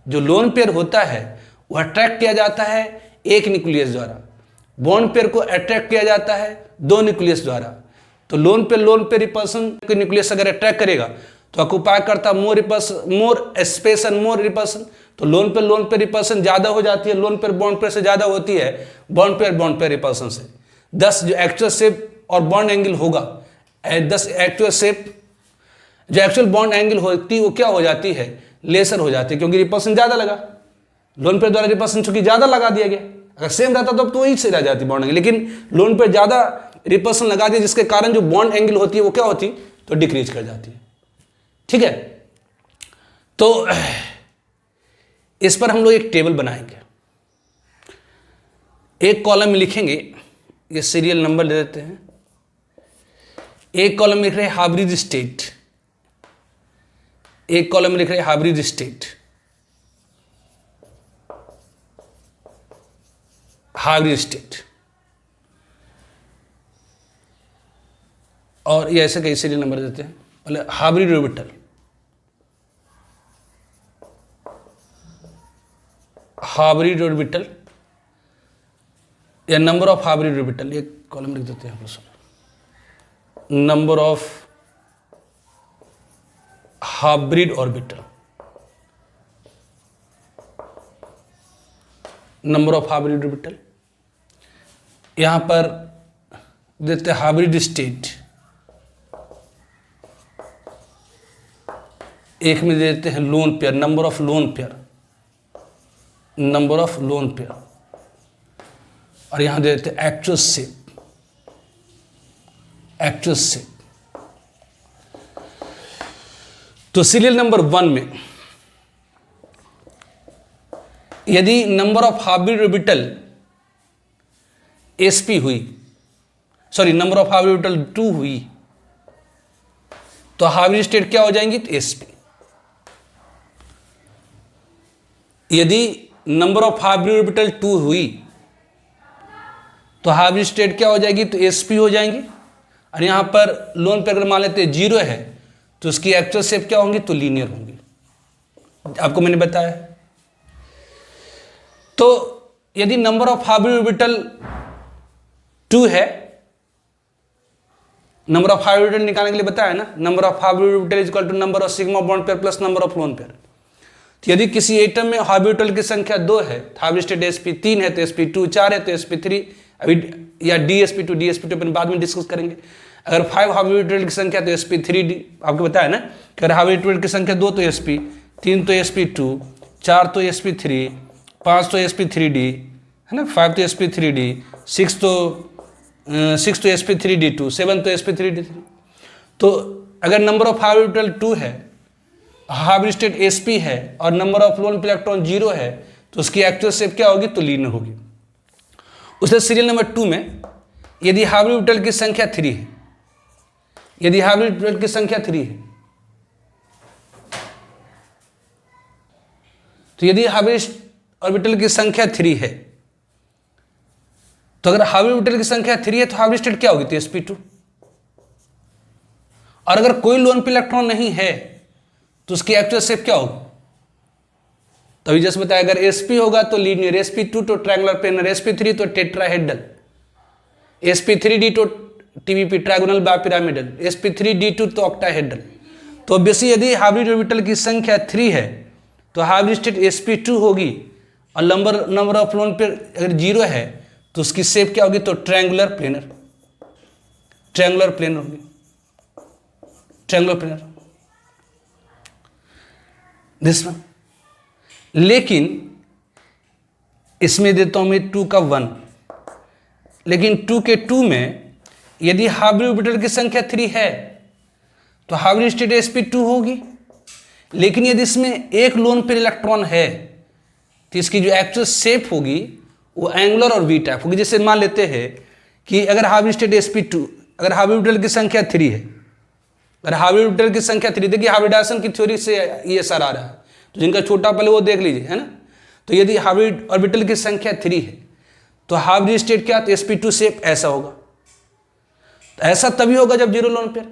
जो लोन पेयर होता है वो अट्रैक्ट किया जाता है एक न्यूक्लियस द्वारा, बॉन्ड पेयर को अट्रैक्ट किया जाता है दो न्यूक्लियस द्वारा। तो लोन पेयर रिपल्सन के न्यूक्लियस अगर अट्रैक्ट करेगा तो ऑक्युपाई करता more repulsion, more space and more repulsion. तो लोन पेयर रिपल्सन ज्यादा हो जाती है, लोन पेयर बॉन्ड पेयर से ज्यादा होती है बॉन्ड पेयर रिपल्सन से। 10 जो एक्चुअल शेप और बॉन्ड एंगल होगा, 10 एक्चुअल शेप जो एक्चुअल बॉन्ड एंगल होती है वो क्या हो जाती है, लेसर हो जाती है, क्योंकि रिपल्सन ज्यादा लगा। लोन पेयर द्वारा रिपल्सन चूंकि ज्यादा लगा दिया गया, अगर सेम रहता तो वही से रह जाती बॉन्ड एंगल, लेकिन लोन पेयर ज्यादा रिपल्सन लगा दिया जिसके कारण जो बॉन्ड एंगल होती है वो क्या होती, तो डिक्रीज कर जाती है। ठीक है, तो इस पर हम लोग एक टेबल बनाएंगे, एक कॉलम में लिखेंगे, ये सीरियल नंबर ले देते हैं। एक कॉलम में लिख रहे हैं हाइब्रिड स्टेट, एक कॉलम में लिख रहे हैं हाइब्रिड स्टेट, हाइब्रिड स्टेट, और ये ऐसे कई सीरियल नंबर देते हैं। पहले हाइब्रिड ऑर्बिटल, हाइब्रिड ऑर्बिटल या नंबर ऑफ हाइब्रिड ऑर्बिटल, एक कॉलम लिख देते हैं हम लोग, number of hybrid orbital, number of hybrid orbital. यहां पर देते हैं हाइब्रिड स्टेट, एक में देते हैं lone pair, number of lone pair, number of lone pair, और यहां देते हैं एक्चुअल शेप, एक्चुअल शेप। तो सीरियल नंबर 1 में यदि number of hybrid orbital sp हुई, sorry number of hybrid orbital 2 हुई, तो हाइब्रिड स्टेट क्या हो जाएंगी? तो sp। यदि नंबर ऑफ हाइब्रिड ऑर्बिटल 2 हुई तो हाइब्रिड स्टेट क्या हो जाएगी? तो sp हो जाएंगी। और यहां पर लोन पे अगर मान लेते 0 है तो उसकी एक्चुअल शेप क्या होंगी? तो लीनियर होंगी, आपको मैंने बताया। तो यदि नंबर ऑफ हाइब्रिड ऑर्बिटल 2 है, नंबर ऑफ हाइब्रिड ऑर्बिटल निकालने के लिए बताया ना, number of hybrid orbital is equal to number of sigma bond pair plus number of lone pair. तो यदि किसी एटम में हाइब्रिड ऑर्बिटल की संख्या 2 है, हाइब्रिड स्टेट sp 3 है तो sp2, 4 है तो sp3, या dsp2 dsp2 अपन बाद में डिस्कस करेंगे। अगर 5 हाइब्रिड ऑर्बिटल की संख्या तो sp3, आपको बताया ना कि अगर हाइब्रिड ऑर्बिटल की संख्या 2 तो sp, 3 तो sp2, 4 तो sp3, 5 तो sp3d, है ना, 5 तो sp3d, 6 तो sp3d2, 7 तो sp3d3। तो अगर नंबर ऑफ हाइब्रिड ऑर्बिटल 2 है, हाइब्रिड स्टेट sp है और नंबर ऑफ लोन इलेक्ट्रॉन 0 है, तो उसकी एक्चुअल शेप क्या होगी? तो लीनियर होगी। उससे सीरियल नंबर 2 में यदि हाइब्रिड ऑर्बिटल की संख्या 3 है, यदि हाइब्रिड ऑर्बिटल की संख्या 3 है, तो यदि हाइब्रिड ऑर्बिटल की संख्या 3 है, तो अगर हाइब्रिड ऑर्बिटल की संख्या 3 है तो हाइब्रिड स्टेट क्या होगी? तो sp2। और अगर कोई लोन पे इलेक्ट्रॉन नहीं है तो उसकी एक्चुअल शेप क्या होगी? तभी जैसे बताया, अगर sp होगा तो लीनियर, sp2 तो ट्रायंगुलर प्लेनर, sp3 तो टेट्राहेड्रल, sp3d तो TBP ट्रायंगुलर बाइपिरामिडल, sp3d2 तो ऑक्टाहेड्रल। तो ऑब्वियसली यदि हाइब्रिड ऑर्बिटल की संख्या 3 है तो हाइब्रिड स्टेट sp2 होगी और नंबर ऑफ लोन पे अगर 0 है तो उसकी शेप क्या होगी? तो ट्रायंगुलर प्लेनर, ट्रायंगुलर प्लेनर होगी, ट्रायंगुलर प्लेनर दिस वन। लेकिन इसमें देता हूं मैं 2 का 1, लेकिन 2 के 2 में यदि हाइब्रिड ऑर्बिटल की संख्या 3 है तो हाइब्रिड स्टेट sp2 होगी। लेकिन यदि इसमें एक लोन पेयर इलेक्ट्रॉन है तो इसकी जो एक्चुअल शेप होगी वो एंगुलर और वी टाइप होगी। जैसे मान लेते हैं कि अगर हाइब्रिड स्टेट sp2, अगर हाइब्रिड ऑर्बिटल की संख्या 3 है, अगर हाइब्रिड ऑर्बिटल की संख्या 3, देखिए हाइब्रिडाइजेशन की थ्योरी से ये सर आ रहा है, तो जिनका छोटा पहले वो देख लीजिए, है ना। तो यदि हाइब्रिड ऑर्बिटल की संख्या 3 है तो हाइब्रिड स्टेट क्या? तो sp2 शेप ऐसा होगा। तो ऐसा तभी होगा जब 0 लोन पेयर।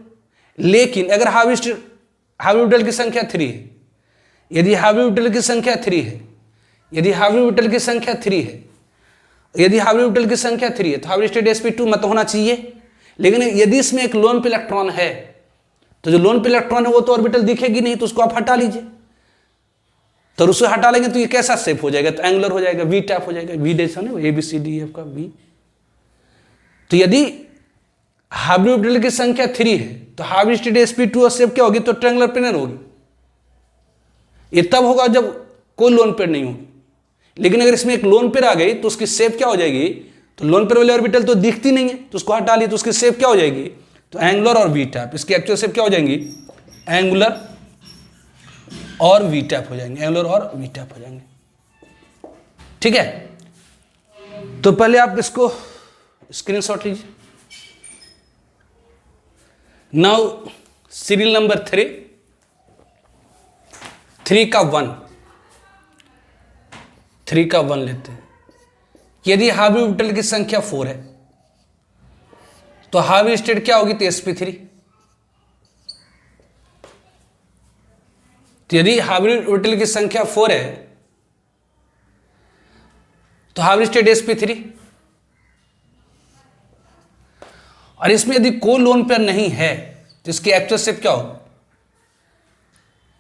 लेकिन अगर हाइब्रिड ऑर्बिटल की संख्या 3 है, यदि हाइब्रिड ऑर्बिटल की संख्या 3 है, यदि हाइब्रिड ऑर्बिटल की संख्या 3 है, यदि हाइब्रिड ऑर्बिटल की संख्या 3 है तो हाइब्रिड स्टेट sp2 मत होना चाहिए। लेकिन यदि इसमें एक लोन पे इलेक्ट्रॉन है तो जो लोन पे इलेक्ट्रॉन है वो तो ऑर्बिटल दिखेगी नहीं, तो उसको आप हटा लीजिए। तो उसको हटा लेंगे तो ये कैसा शेप हो जाएगा? तो एंगुलर हो जाएगा, वी टाइप हो जाएगा, वी जैसा ना, ABCDEF का वी। तो यदि हाइब्रिड ऑर्बिटल की संख्या 3 है तो हाइब्रिड स्टेट sp2 और शेप क्या होगी? तो ट्रायंगुलर प्लेनर होगी। ये तब होगा जब कोई लोन पेयर नहीं होगी। लेकिन अगर इसमें एक लोन पेयर आ गई तो उसकी शेप क्या हो जाएगी? तो लोन पेयर वाले ऑर्बिटल तो दिखती नहीं है, तो उसको हटा ली तो उसकी शेप क्या हो जाएगी? तो एंगुलर और वी टाइप। इसकी एक्चुअल शेप क्या हो जाएंगी? एंगुलर और वी टाइप हो जाएंगे, एंगुलर और वी टाइप हो जाएंगे। ठीक है, तो पहले आप इसको स्क्रीनशॉट लीजिए। नाउ सीरियल नंबर 3 का 1, 3 का 1 लेते हैं। यदि हाइब्रिड ऑर्बिटल की संख्या 4 है तो हाइब्रिड स्टेट क्या होगी? तो sp3। तो यदि हाइब्रिड ऑर्बिटल की संख्या 4 है तो हाइब्रिड स्टेट sp3। और इसमें यदि कोई लोन पेयर नहीं है तो इसकी एक्चुअल शेप क्या होगी?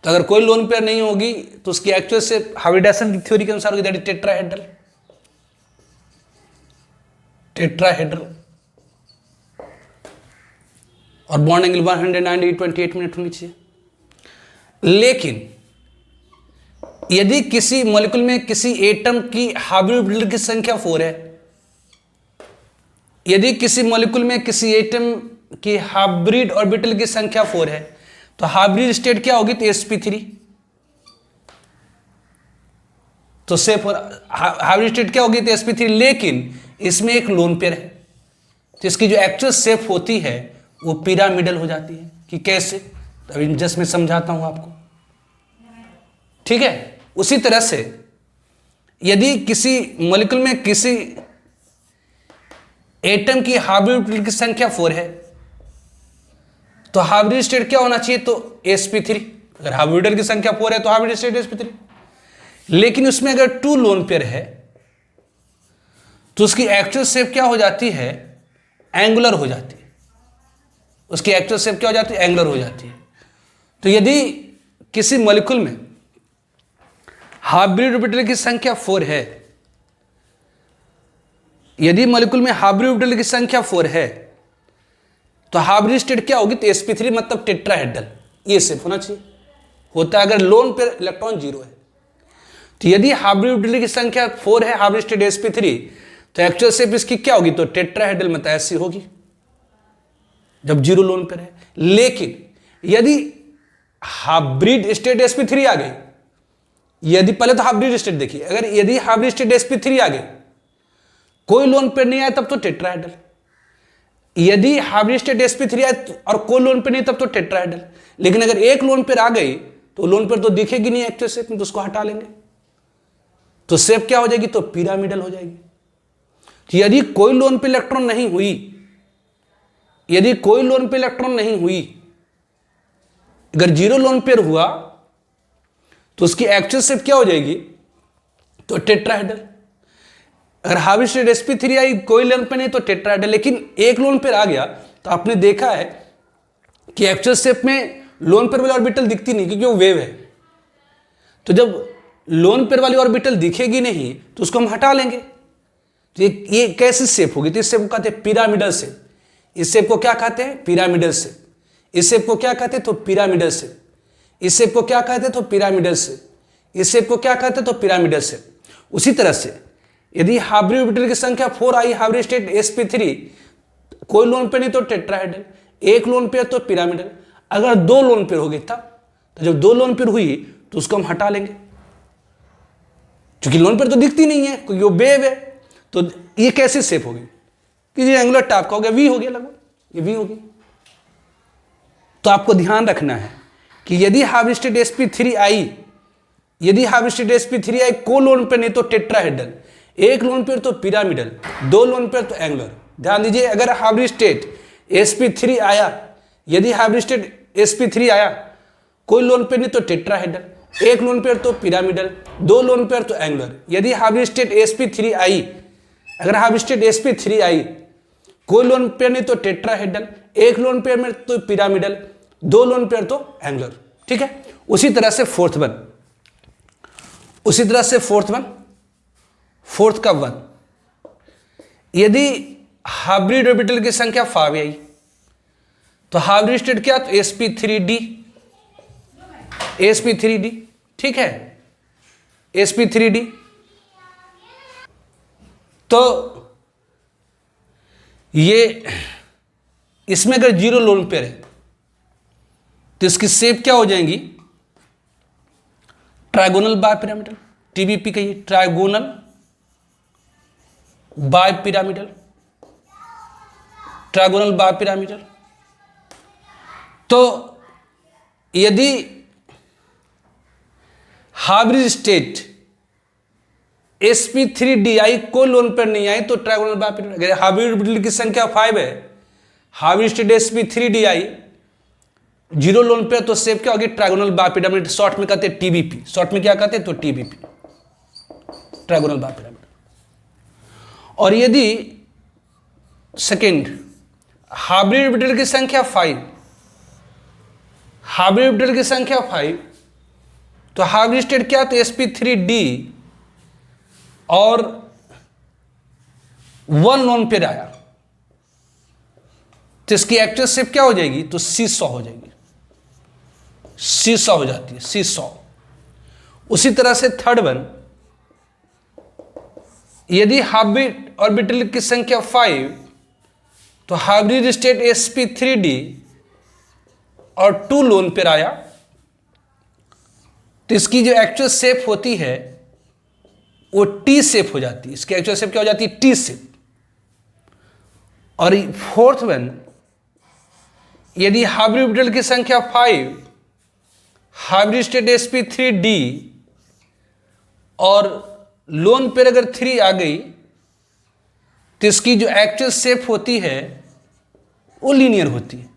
तो अगर कोई लोन पेयर नहीं होगी तो उसकी एक्चुअल शेप हाइब्रिडाइजेशन की थ्योरी के अनुसार होगी, दैट इज टेट्राहेड्रल, टेट्राहेड्रल। और बॉन्ड एंगल 190-28 मिनट होनी चाहिए। लेकिन यदि किसी मॉलिक्यूल में किसी एटम की हाइब्रिड ऑर्बिटल की संख्या 4 है, यदि किसी मॉलिक्यूल में किसी एटम कि हाइब्रिड ऑर्बिटल की संख्या 4 है, तो हाइब्रिड स्टेट क्या होगी? तो sp3। तो सेफ हाइब्रिड स्टेट क्या होगी? तो sp3, लेकिन इसमें एक लोन पेयर है, तो इसकी जो एक्चुअल सेफ होती है वो पिरामिडल हो जाती है। कि कैसे? तो अभी जस्ट मैं समझाता हूं आपको, ठीक है। उसी तरह से यदि किसी मॉलिक्यूल में किसी एटम की हाइब्रिड की संख्या 4 है, तो हाइब्रिड स्टेट क्या होना चाहिए? तो sp3। अगर हाइब्रिड की संख्या 4 है तो हाइब्रिड स्टेट sp3। लेकिन उसमें अगर 2 लोन पेयर है तो उसकी एक्चुअल शेप क्या हो जाती है? एंगुलर हो जाती है। उसकी एक्चुअल शेप क्या हो जाती है? एंगुलर हो जाती है। तो यदि किसी मॉलिक्यूल में हाइब्रिड ऑर्बिटल की संख्या 4 है, यदि मॉलिक्यूल में हाइब्रिड ऑर्बिटल की संख्या 4 है, तो हाइब्रिड स्टेट क्या होगी? तो sp3, मतलब टेट्राहेड्रल। ये शेप होना चाहिए। होता है अगर लोन पेयर इलेक्ट्रॉन 0 है। तो यदि हाइब्रिड ऑर्बिटल की संख्या 4 है, हाइब्रिड स्टेट sp3, तो एक्चुअल शेप इसकी क्या होगी? तो टेट्राहेड्रल, मतलब ऐसी होगी जब 0 लोन पेयर है। लेकिन यदि हाइब्रिड स्टेट sp3 आ गई, यदि पहले तो हाइब्रिड स्टेट देखिए, अगर यदि हाइब्रिड स्टेट sp3 आ गई, कोई लोन पेयर नहीं आया, तब तो टेट्राहेड्रल। यदि हाइब्रिड स्टेट sp3 आए और कोई लोन पेयर नहीं, तब तो टेट्राहेड्रल। लेकिन अगर एक लोन पेयर आ गई तो लोन पेयर तो दिखेगी नहीं एक्चुअल शेप में, तो उसको हटा लेंगे, तो शेप क्या हो जाएगी? तो पिरामिडल हो जाएगी। तो यदि कोई लोन पे इलेक्ट्रॉन नहीं हुई, यदि कोई लोन पे इलेक्ट्रॉन नहीं हुई, अगर 0 लोन पेयर हुआ, तो उसकी एक्चुअल शेप क्या हो जाएगी? तो टेट्राहेड्रल। अगर हाइब्रिड स्टेट sp3 आई, कोई लोन पेयर नहीं, तो टेट्राहेड्रल। लेकिन एक लोन पेयर आ गया, तो आपने देखा है कि एक्चुअल शेप में लोन पेयर वाली ऑर्बिटल दिखती नहीं, क्योंकि वो वेव है। तो जब लोन पेयर वाली ऑर्बिटल दिखेगी नहीं, तो उसको हम हटा लेंगे। तो ये कैसी शेप होगी? तो इस शेप को कहते हैं पिरामिडल शेप। इस शेप को क्या कहते हैं? Pyramidal shape. इस शेप को क्या कहते हैं? तो पिरामिडल शेप। इस शेप को क्या कहते हैं? तो पिरामिडल शेप। इस शेप को क्या कहते हैं? तो पिरामिडल शेप। उसी तरह से यदि हाइब्रिड ऑर्बिटल की संख्या 4 आई, हाइब्रिड स्टेट sp3, कोई लोन पेयर नहीं तो टेट्राहेड्रल, एक लोन पेयर तो पिरामिडल। अगर 2 लोन पेयर हो गई तब, तो जब 2 लोन पेयर हुई तो उसको हम हटा लेंगे, क्योंकि लोन पेयर तो दिखती नहीं है, क्योंकि वो वेव है। तो ये कैसी शेप होगी? कि ये एंगुलर टाइप का हो गया, वी हो गया लगभग, ये वी होगी। तो आपको ध्यान रखना है कि यदि हाइब्रिड स्टेट sp3 आई, यदि हाइब्रिड स्टेट sp3 आई, को लोन पेयर नहीं तो टेट्राहेड्रल, एक लोन पेयर तो पिरामिडल, 2 लोन पेयर तो एंगुलर। ध्यान दीजिए, अगर हाइब्रिड स्टेट sp3 आया, यदि हाइब्रिड स्टेट sp3 आया, कोई लोन पेयर नहीं तो टेट्राहेड्रल, एक लोन पेयर तो पिरामिडल, 2 लोन पेयर तो एंगुलर। यदि हाइब्रिड स्टेट sp3 आई, अगर हाइब्रिड स्टेट sp3 आई, कोई लोन पेयर नहीं तो टेट्राहेड्रल, एक लोन पेयर में तो पिरामिडल, 2 लोन पेयर तो एंगुलर। ठीक है। उसी तरह से फोर्थ वन, फोर्थ का 1, यदि हाइब्रिड ऑर्बिटल की संख्या 5 आई, तो हाइब्रिड स्टेट क्या? तो sp3d, sp3d। ठीक है, sp3d। तो ये इसमें अगर 0 लोन पेयर है, तो इसकी शेप क्या हो जाएंगी? ट्राइगोनल बायपिरामिडल, टीबीपी कहिए, ट्राइगोनल बायपिरामिडल, ट्राइगोनल बायपिरामिडल। तो यदि हाइब्रिड स्टेट sp3d आई, कोई लोन पेयर नहीं आई, तो ट्राइगोनल बायपिरामिडल। अगर हाइब्रिड ऑर्बिटल की संख्या 5 है, हाइब्रिड स्टेट sp3d आई, 0 लोन पेयर, तो शेप क्या होगी? Trigonal bipyramidal. शॉर्ट में कहते हैं टीबीपी। शॉर्ट में क्या कहते हैं? तो टीबीपी, ट्राइगोनल बायपिरामिडल। और यदि सेकेंड हाइब्रिड ऑर्बिटल की संख्या 5, हाइब्रिड ऑर्बिटल की संख्या 5, तो हाइब्रिड स्टेट क्या? तो sp3d और 1 लोन पेयर आया, तो इसकी एक्चुअल शेप क्या हो जाएगी? तो सीसॉ हो जाएगी, सीसॉ हो जाती है, सीसॉ। उसी तरह से थर्ड वन, यदि हाइब्रिड ऑर्बिटल की संख्या 5, तो हाइब्रिड स्टेट sp3d और 2 लोन पेयर आया, तो इसकी जो एक्चुअल शेप होती है वो टी शेप हो जाती है। इसकी एक्चुअल शेप क्या हो जाती है? T shape. और फोर्थ वन, यदि हाइब्रिड ऑर्बिटल की संख्या 5, हाइब्रिड स्टेट sp3d और लोन पेयर अगर 3 आ गई, तो इसकी जो एक्चुअल शेप होती है वो लीनियर होती है।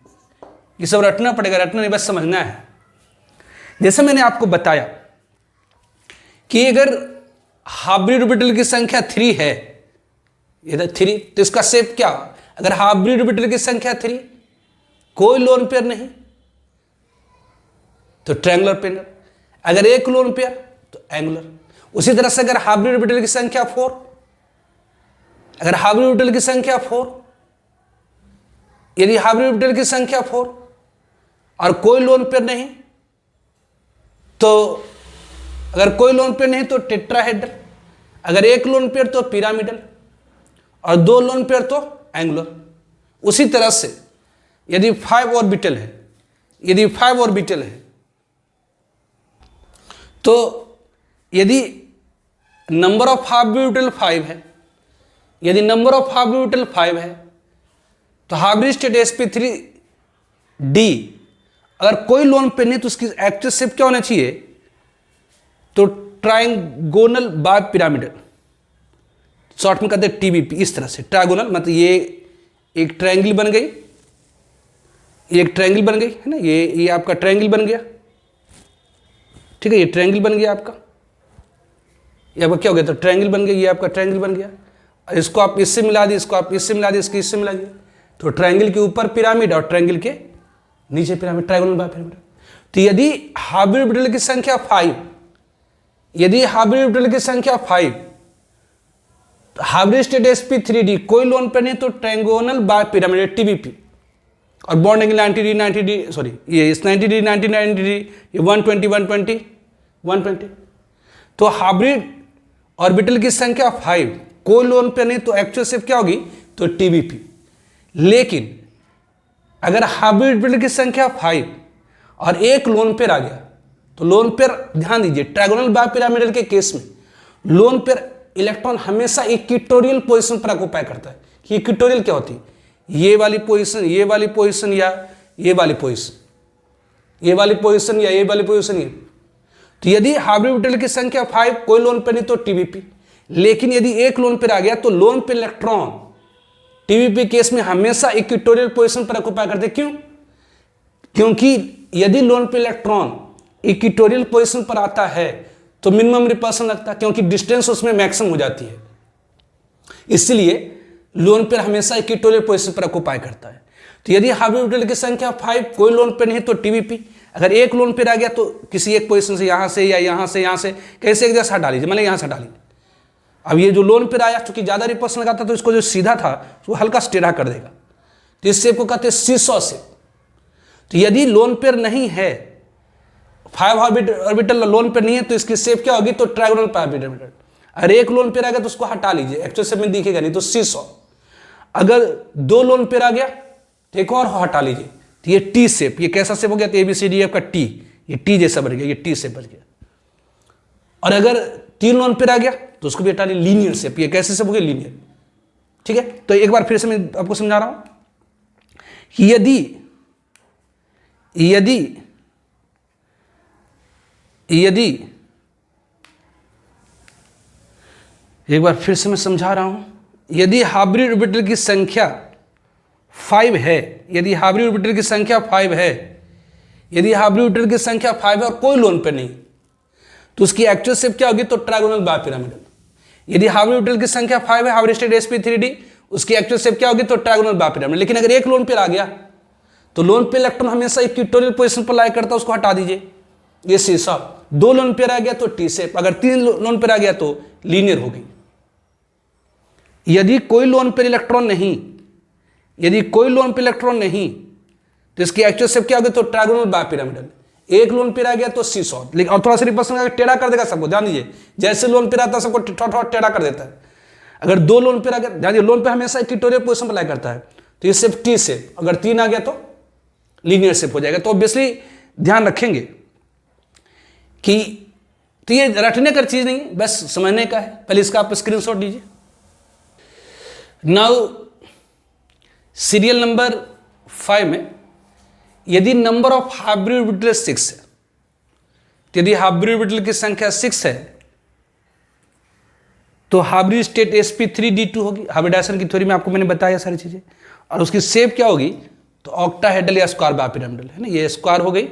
ये सब रटना पड़ेगा, रटना नहीं बस समझना है। जैसे मैंने आपको बताया कि अगर हाइब्रिड ऑर्बिटल की संख्या 3 है, इधर 3, तो इसका शेप क्या? अगर हाइब्रिड ऑर्बिटल की संख्या 3, कोई लोन पेयर नहीं, तो ट्रायंगुलर पेयर। अगर एक लोन पेयर तो एंगुलर। उसी तरह से अगर हाइब्रिड ऑर्बिटल की संख्या 4, अगर हाइब्रिड ऑर्बिटल की संख्या 4, यदि हाइब्रिड ऑर्बिटल की संख्या 4 और कोई लोन पेयर नहीं, तो अगर कोई लोन पेयर नहीं तो टेट्राहेड्रल, अगर एक लोन पेयर तो पिरामिडल, और 2 लोन पेयर तो एंगुलर। उसी तरह से यदि 5 ऑर्बिटल है, यदि 5 ऑर्बिटल है, तो यदि नंबर ऑफ हाइब्रिड ऑर्बिटल 5 है, यदि नंबर ऑफ हाइब्रिड ऑर्बिटल 5 है, तो हाइब्रिड स्टेट sp3d अगर कोई लोन पेयर नहीं, तो उसकी एक्चुअल शेप क्या होना चाहिए? तो ट्रायंगोनल बाय पिरामिडल, शॉर्ट में कहते हैं टीबीपी। इस तरह से ट्रायंगोनल मतलब ये एक ट्रायंगल बन गई, ये एक ट्रायंगल बन गई है ना, ये आपका ट्रायंगल बन गया, ठीक है, ये ट्रायंगल बन गया आपका, ये आपका क्या हो गया? तो ट्रायंगल बन गया, ये आपका ट्रायंगल बन गया। और इसको आप इससे मिला दिए, इसको आप इससे मिला दिए, इसको इससे मिला दिए, तो ट्रायंगल के ऊपर पिरामिड और ट्रायंगल के नीचे पिरामिड, ट्रायंगोनल बाय पिरामिड। तो यदि हाइब्रिड ऑर्बिटल की संख्या 5, यदि हाइब्रिड ऑर्बिटल की संख्या 5, हाइब्रिड स्टेट sp3d कोई लोन पेयर नहीं, तो ट्रायंगोनल बाय पिरामिड टीबीपी, और बॉन्ड एंगल 90°, सॉरी ये 90°, ये 120, तो हाइब्रिड ऑर्बिटल की संख्या 5, कोई लोन पेयर नहीं, तो एक्चुअल शेप क्या होगी? तो टीबीपी। लेकिन अगर हाइब्रिड ऑर्बिटल की संख्या 5 और एक लोन पेयर आ गया, तो लोन पेयर, ध्यान दीजिए, ट्रायंगोनल बाय पिरामिडल के केस में लोन पेयर इलेक्ट्रॉन हमेशा इक्वेटोरियल पोजीशन पर ऑक्यूपाई करता है। कि इक्वेटोरियल क्या होती है? ये वाली पोजीशन, ये वाली पोजीशन, या ये वाली पोजीशन, ये वाली पोजीशन, या ये वाली पोजीशन, ये। तो यदि हाइब्रिड ऑर्बिटल की संख्या 5, कोई लोन पेयर नहीं, तो टीबीपी। लेकिन यदि एक लोन पेयर आ गया, तो lone pair electron TBP case में हमेशा इक्वेटोरियल पोजीशन पर ऑक्यूपाई करते। क्यों? क्योंकि यदि loan pair electron equatorial position पर आता है तो मिनिमम रिपल्सन लगता है, क्योंकि डिस्टेंस उसमें मैक्सिमम हो जाती है। इसलिए लोन पेयर हमेशा इक्वेटोरियल पोजीशन पर ऑक्यूपाई करता है। तो यदि हाइब्रिड ऑर्बिटल की संख्या 5, कोई लोन पेयर नहीं, तो टीबीपी। अगर एक लोन पेयर आ गया, तो किसी एक पोजीशन से, यहां से या यहां से, यहां से, कैसे एक जैसा हटा लीजिए, मतलब यहां से हटा लीजिए। अब ये जो लोन पेयर आया, चूंकि ज्यादा रिपल्सन लगाता, तो इसको जो सीधा था उसको हल्का टेढ़ा कर देगा। तो इस शेप को कहते हैं सीसॉ शेप। तो यदि लोन पेयर नहीं है, 5 ऑर्बिटल लोन पेयर नहीं है, तो इसकी शेप क्या होगी? तो ट्रायंगोनल पिरामिड। अगर एक लोन पेयर आ गया तो उसको हटा लीजिए, एक्चुअल शेप में दिखेगा नहीं, तो सीसॉ। अगर 2 लोन पेयर आ गया तो एक और हटा लीजिए, तो ये टी शेप। ये कैसा शेप हो गया? तो ABCDF का टी, ये टी जैसा बन गया, ये टी शेप बन गया। और अगर 3 लोन पेयर आ गया तो उसको भी हटा लीजिए, लीनियर शेप। ये कैसे शेप हो गया? लीनियर। ठीक है, तो एक बार फिर से मैं आपको समझा रहा हूं कि यदि एक बार फिर से मैं समझा रहा हूं, यदि हाइब्रिड ऑर्बिटल की संख्या 5 है, यदि हाइब्रिड ऑर्बिटल की संख्या 5 है, यदि हाइब्रिड ऑर्बिटल की संख्या 5 है और कोई लोन पेयर नहीं, तो उसकी एक्चुअल शेप क्या होगी? तो ट्रायंगोनल बाय पिरामिडल। यदि हाइब्रिड ऑर्बिटल की संख्या 5 है, हाइब्रिड स्टेट sp3d, उसकी एक्चुअल शेप क्या होगी? तो ट्रायंगोनल बाय पिरामिडल। लेकिन अगर एक लोन पेयर आ गया, तो लोन पेयर इलेक्ट्रॉन हमेशा इक्वेटोरियल पोजीशन पर लाई करता है, उसको हटा दीजिए, ये सीसॉ। 2 लोन पेयर आ गया तो टी शेप, अगर 3 लोन पेयर आ गया तो लीनियर होगी। यदि कोई लोन पेयर इलेक्ट्रॉन नहीं, यदि कोई लोन पेयर इलेक्ट्रॉन नहीं, तो इसकी एक्चुअल शेप क्या होगी? तो ट्रायंगोनल बाय पिरामिडल। एक लोन पेयर आ गया तो सीसॉ, लेकिन और थोड़ा सा रिपल्सन टेढ़ा कर देगा सबको, ध्यान दीजिए, जैसे लोन पेयर आता है सबको थोड़ा टेढ़ा कर देता है। अगर 2 लोन पेयर आ गया, ध्यान दीजिए, लोन पेयर हमेशा इक्वेटोरियल पोजीशन पर लाई करता है, तो ये सिर्फ टी शेप, अगर 3 आ गया तो लीनियर शेप हो जाएगा। तो ऑब्वियसली ध्यान रखेंगे कि तो ये रटने का चीज नहीं, बस समझने का है। पहले इसका आप स्क्रीनशॉट लीजिए। नाउ सीरियल नंबर 5 में यदि नंबर ऑफ हाइब्रिड ऑर्बिटल 6 है, तो यदि हाइब्रिड ऑर्बिटल की संख्या 6 है तो हाइब्रिड स्टेट sp3d2 होगी। हाइब्रिडाइजेशन की थ्योरी में आपको मैंने बताया सारी चीजें। और उसकी शेप क्या होगी, तो ऑक्टाहेड्रल या स्क्वायर बाइपिरामिडल है ना, ये स्क्वायर हो गई,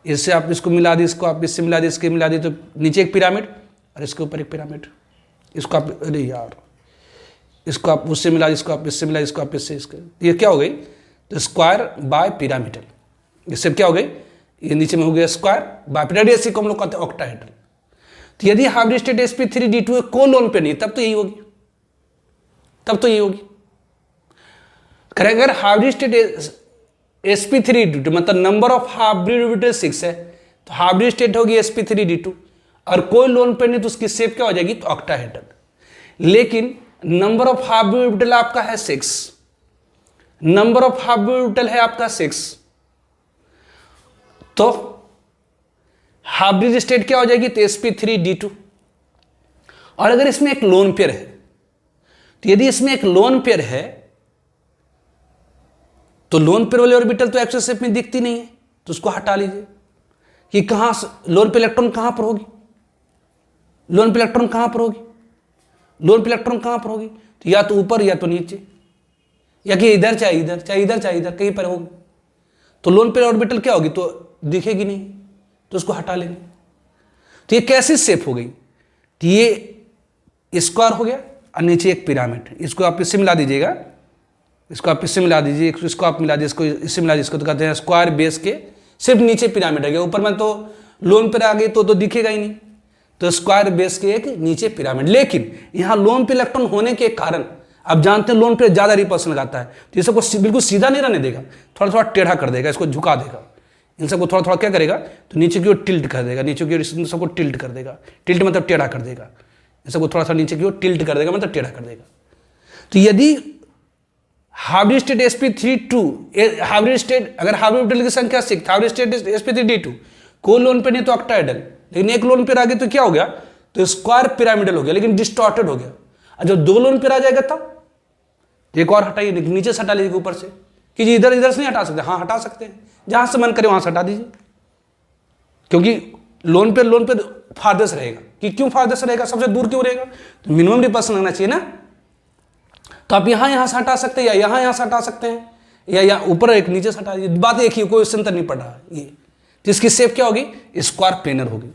इससे आप इसको मिला दी, इसको आप इससे मिला दी, इसके मिला दी, तो नीचे एक पिरामिड और इसके ऊपर एक पिरामिड। इसको आप, अरे यार, इसको आप उससे मिला दी, इसको आप इससे मिला दी, इसको आप इससे, इसके, ये क्या हो गई, तो स्क्वायर बाय पिरामिडल। इससे क्या हो गई, ये नीचे में हो गया स्क्वायर बाय पिरामिडल, इसी को हम लोग कहते हैं ऑक्टाहेड्रल। तो यदि हाइब्रिड स्टेट sp3d2 को लोन पे नहीं, तब तो यही होगी, तब तो यही होगी। अगर हाइब्रिड स्टेट sp3d2 मतलब नंबर ऑफ हाइब्रिड ऑर्बिटल 6 है, तो हाइब्रिड स्टेट होगी sp3d2, और कोई लोन पे नहीं तो उसकी शेप क्या हो जाएगी, तो ऑक्टाहेड्रल। लेकिन नंबर ऑफ हाइब्रिड ऑर्बिटल आपका है 6, नंबर ऑफ हाइब्रिड ऑर्बिटल है आपका 6, तो हाइब्रिड स्टेट क्या हो जाएगी, तो sp3d2। और अगर इसमें एक लोन पेयर है, तो यदि इसमें एक लोन पेयर है तो लोन पेयर वाले ऑर्बिटल तो एक्सिस शेप में दिखती नहीं है, तो उसको हटा लीजिए कि कहां लोन पे इलेक्ट्रॉन कहां पर होगी, लोन पे इलेक्ट्रॉन कहां पर होगी, लोन पे इलेक्ट्रॉन कहां पर होगी, तो या तो ऊपर या तो नीचे, या कि इधर चाहे इधर, चाहे इधर चाहे इधर, कहीं पर होगी। तो लोन पेयर ऑर्बिटल क्या होगी, तो दिखेगी नहीं, तो उसको हटा लेंगे। तो ये कैसी शेप हो गई, तो ये स्क्वायर हो गया और नीचे एक पिरामिड। इसको आप इससे मिला दीजिएगा, इसको आप इससे मिला दीजिए, इसको आप मिला दीजिए, इसको इससे मिला दीजिए, इसको तो कहते हैं स्क्वायर बेस के सिर्फ नीचे पिरामिड आ गया, ऊपर में तो लोन पे आ गई तो दिखेगा ही नहीं, तो स्क्वायर बेस के एक नीचे पिरामिड। लेकिन यहाँ लोन पे इलेक्ट्रॉन होने के कारण आप जानते हैं लोन पे ज्यादा रिपल्सन लगाता है, तो ये सबको बिल्कुल सीधा नहीं रहने देगा, थोड़ा थोड़ा टेढ़ा कर देगा, इसको झुका देगा, इन सबको थोड़ा थोड़ा क्या करेगा, तो नीचे की ओर टिल्ट कर देगा, नीचे की ओर इन सबको टिल्ट कर देगा, टिल्ट मतलब टेढ़ा कर देगा, इन सबको थोड़ा सा नीचे की ओर टिल्ट कर देगा, मतलब टेढ़ा कर देगा। तो यदि hybrid state sp3d2, hybrid state, अगर हाइब्रिड ऑर्बिटल की संख्या 6, हाइब्रिड स्टेट sp3d2, कोई लोन पे नहीं तो ऑक्टाहेड्रल, लेकिन एक लोन पे आ गया तो क्या हो गया, तो स्क्वायर पिरामिडल हो गया, लेकिन डिस्टॉर्टेड हो गया। और जब 2 लोन पे आ जाएगा तब एक और हटाइए, नीचे से हटा लीजिए ऊपर से, कि जी इधर इधर से नहीं हटा सकते, हाँ हटा सकते हैं, जहां से मन करे वहां से हटा दीजिए, क्योंकि लोन पे फारदेस्ट रहेगा। कि क्यों फारदेस्ट रहेगा, सबसे दूर क्यों रहेगा, तो मिनिमम रिपल्सन लगना चाहिए ना, तो आप यहां से हटा सकते हैं, या यहां से हटा सकते हैं, या ऊपर एक नीचे से हटा दीजिए, बात एक ही, कोई उससे अंतर नहीं पड़ रहा ये। तो इसकी शेप क्या होगी, स्क्वायर प्लेनर होगी।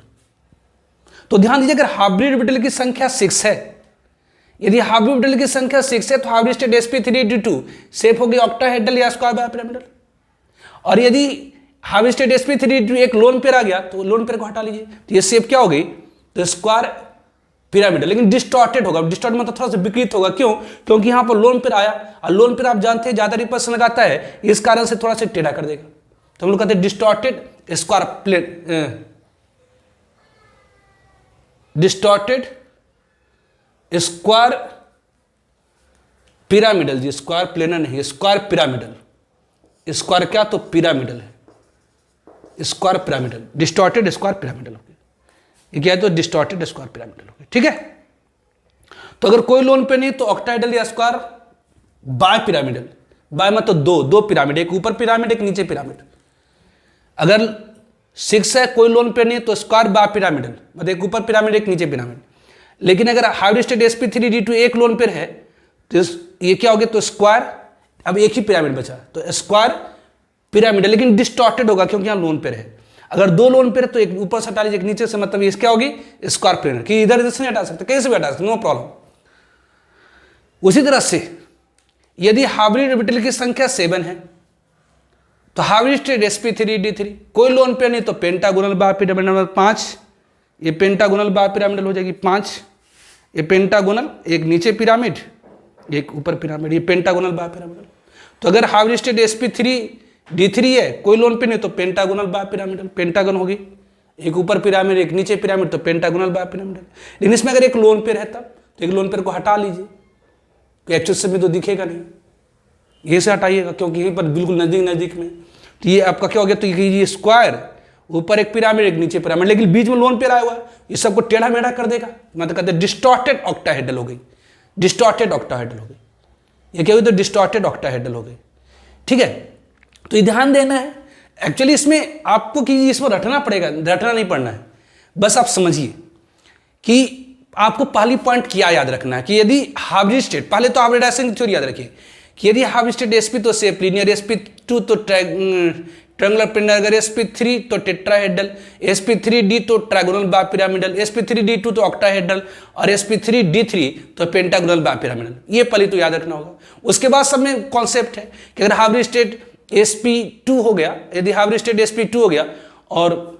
तो ध्यान दीजिए, अगर हाइब्रिड ऑर्बिटल की संख्या 6 है, यदि हाइब्रिड ऑर्बिटल की संख्या 6 है, तो हाइब्रिड स्टेट sp3d2 शेप होगी ऑक्टाहेड्रल या स्क्वायर बाइपिरामिडल। और यदि हाइब्रिड स्टेट sp3d2 एक लोन पेयर आ गया, तो लोन पेयर को हटा लीजिए, तो ये शेप क्या हो गई, तो स्क्वायर पिरामिडल, लेकिन डिस्टॉर्टेड होगा। डिस्टॉर्टेड मतलब थोड़ा सा विकृत होगा, क्यों, क्योंकि यहां पर लोन पेयर आया, और लोन पेयर आप जानते हैं ज्यादा रिपल्सन लगाता है, इस कारण से थोड़ा सा टेढ़ा कर देगा, तो हम लोग कहते हैं distorted square plane, distorted square pyramidal, जी स्क्वायर प्लेनर नहीं, स्क्वायर पिरामिडल, स्क्वायर क्या, तो पिरामिडल है, square pyramidal, distorted square pyramidal हो गया, ये क्या है, तो डिस्टॉर्टेड स्क्वायर पिरामिडल हो गया, ठीक है। तो अगर कोई लोन पे नहीं तो ऑक्टाहेड्रल या स्क्वायर बाय पिरामिडल, बाय मतलब दो पिरामिड, एक ऊपर पिरामिड एक नीचे पिरामिड। अगर 6 है, कोई लोन पे नहीं तो स्क्वायर बाय पिरामिडल, मतलब एक ऊपर पिरामिड एक नीचे पिरामिड। लेकिन अगर हाइब्रिड स्टेट sp3d2 एक लोन पेयर है, तो ये क्या हो गया, तो स्क्वायर, अब एक ही पिरामिड बचा, तो स्क्वायर पिरामिड, लेकिन डिस्टॉर्टेड होगा क्योंकि यहाँ लोन पेयर है। अगर 2 लोन पेयर तो एक ऊपर से हटा लीजिए, एक नीचे से, मतलब ये क्या होगी, स्क्वायर प्लेनर, कि इधर इधर से नहीं हटा सकते, कहीं से भी हटा सकते, नो प्रॉब्लम। उसी तरह से यदि हाइब्रिड ऑर्बिटल की संख्या 7 है, तो हाइब्रिड स्टेट sp3d3 कोई लोन पेयर नहीं तो पेंटागोनल बाइपिरामिडल नंबर 5, ये पेंटागोनल बाइपिरामिडल हो जाएगी 5, ये पेंटागोनल, एक नीचे पिरामिड एक ऊपर पिरामिड, ये पेंटागोनल बाइपिरामिडल। तो अगर हाइब्रिड स्टेट sp3d3 है, कोई लोन पे नहीं तो पेंटागोनल बाइपिरामिडल, पेंटागन होगी, एक ऊपर पिरामिड एक नीचे पिरामिड, तो पेंटागोनल बाइपिरामिडल। लेकिन इसमें अगर एक लोन पेयर है तब, तो एक लोन पेयर को हटा लीजिए, तो एक्चुअल से भी तो दिखेगा नहीं, यहीं से हटाइएगा क्योंकि यहीं पर बिल्कुल नज़दीक नज़दीक में। तो ये आपका क्या हो गया, तो ये स्क्वायर, ऊपर एक पिरामिड एक नीचे पिरामिड, लेकिन बीच में लोन पेयर आया हुआ है, ये सबको टेढ़ा मेढ़ा कर देगा, मतलब कहते हैं डिस्टॉर्टेड ऑक्टाहेड्रल हो गई, डिस्टॉर्टेड ऑक्टाहेड्रल हो गई, ये क्या हुई, तो डिस्टॉर्टेड ऑक्टाहेड्रल हो गई। ठीक है, तो ये ध्यान देना है। एक्चुअली इसमें आपको कि इसमें रटना पड़ेगा, रटना नहीं पड़ना है, बस आप समझिए कि आपको पहली पॉइंट क्या याद रखना है कि यदि हाइब्रिड स्टेट, पहले तो हाइब्रिडाइजेशन की थ्योरी याद रखिए कि यदि हाइब्रिड स्टेट sp तो सेप लीनियर, sp2 तो ट्रायंगुलर प्लेनर, अगर sp3 तो टेट्राहेड्रल, sp3d तो ट्रायगोनल बाइपिरामिडल, sp3d2 तो ऑक्टाहेड्रल और sp3d3 तो पेंटागोनल बाइपिरामिडल। ये पहले तो याद रखना होगा। उसके बाद सब में कॉन्सेप्ट है कि अगर हाइब्रिड स्टेट sp2 हो गया, यदि हाइब्रिड स्टेट sp2 हो गया और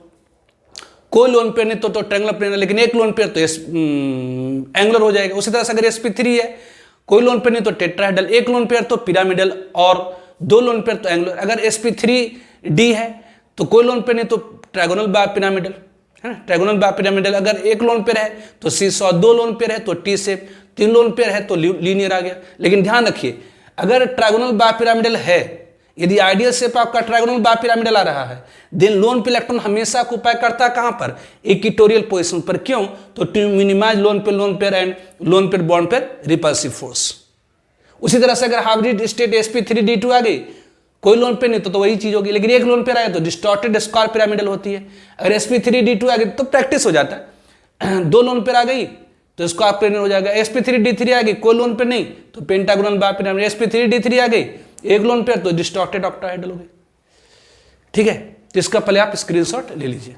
कोई लोन पेयर नहीं तो ट्रायंगुलर प्लेनर, लेकिन एक लोन पेयर तो एंगुलर हो जाएगा। उसी तरह से अगर sp3 है, कोई लोन पेयर नहीं तो टेट्राहेड्रल, एक लोन पेयर तो पिरामिडल और दो लोन पेयर तो एंगुलर। अगर sp3d है तो कोई लोन पेयर नहीं तो ट्रायगोनल बाइपिरामिडल, है ना, ट्रायगोनल बाइपिरामिडल। अगर एक लोन पेयर है तो सीसॉ, दो लोन पेयर है तो टी शेप, तीन लोन पेयर है तो लीनियर आ गया। लेकिन ध्यान रखिए, अगर ट्रायगोनल बाइपिरामिडल है, यदि आइडियल शेप आपका ट्रायगोनल बाइपिरामिडल आ रहा है, देन लोन पे इलेक्ट्रॉन हमेशा ऑक्यूपाई करता है कहां पर, इक्वेटोरियल पोजीशन पर। क्यों, तो to minimise lone pair and lone pair bond pair repulsive force. उसी तरह से अगर हाइब्रिड स्टेट sp3d2 आ गई, कोई लोन पेयर नहीं तो वही चीज होगी, लेकिन एक लोन पेयर आया तो डिस्टॉर्टेड स्क्वायर पिरामिडल होती है। अगर sp3d2 आ गई तो प्रैक्टिस हो जाता है, दो लोन पेयर आ गई तो स्क्वायर पिरामिडल हो जाएगा। sp3d3 आ गई, कोई लोन पेयर नहीं तो पेंटागोनल बाइपिरामिडल। sp3d3 आ गई, एक लोन पेयर तो डिस्टॉर्टेड ऑक्टाहेड्रल हो गई। ठीक है, तो इसका पहले आप स्क्रीनशॉट ले लीजिए।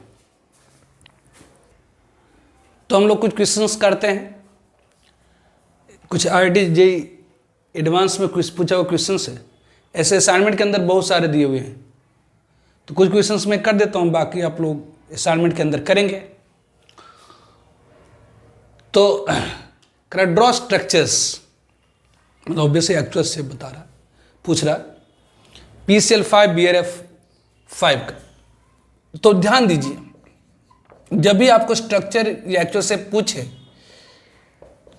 तो हम लोग कुछ क्वेश्चंस करते हैं, कुछ आईआईटी जेईई एडवांस में कुछ पूछा हुआ क्वेश्चंस है, ऐसे असाइनमेंट के अंदर बहुत सारे दिए हुए हैं, तो कुछ क्वेश्चंस मैं कर देता हूं, बाकी आप लोग असाइनमेंट के अंदर करेंगे। तो ड्रॉ स्ट्रक्चर्स, मतलब ऑब्वियसली एक्चुअल से बता रहा, पूछ रहा PCl5 BRF5 का। तो ध्यान दीजिए, जब भी आपको स्ट्रक्चर या एक्चुअल से पूछे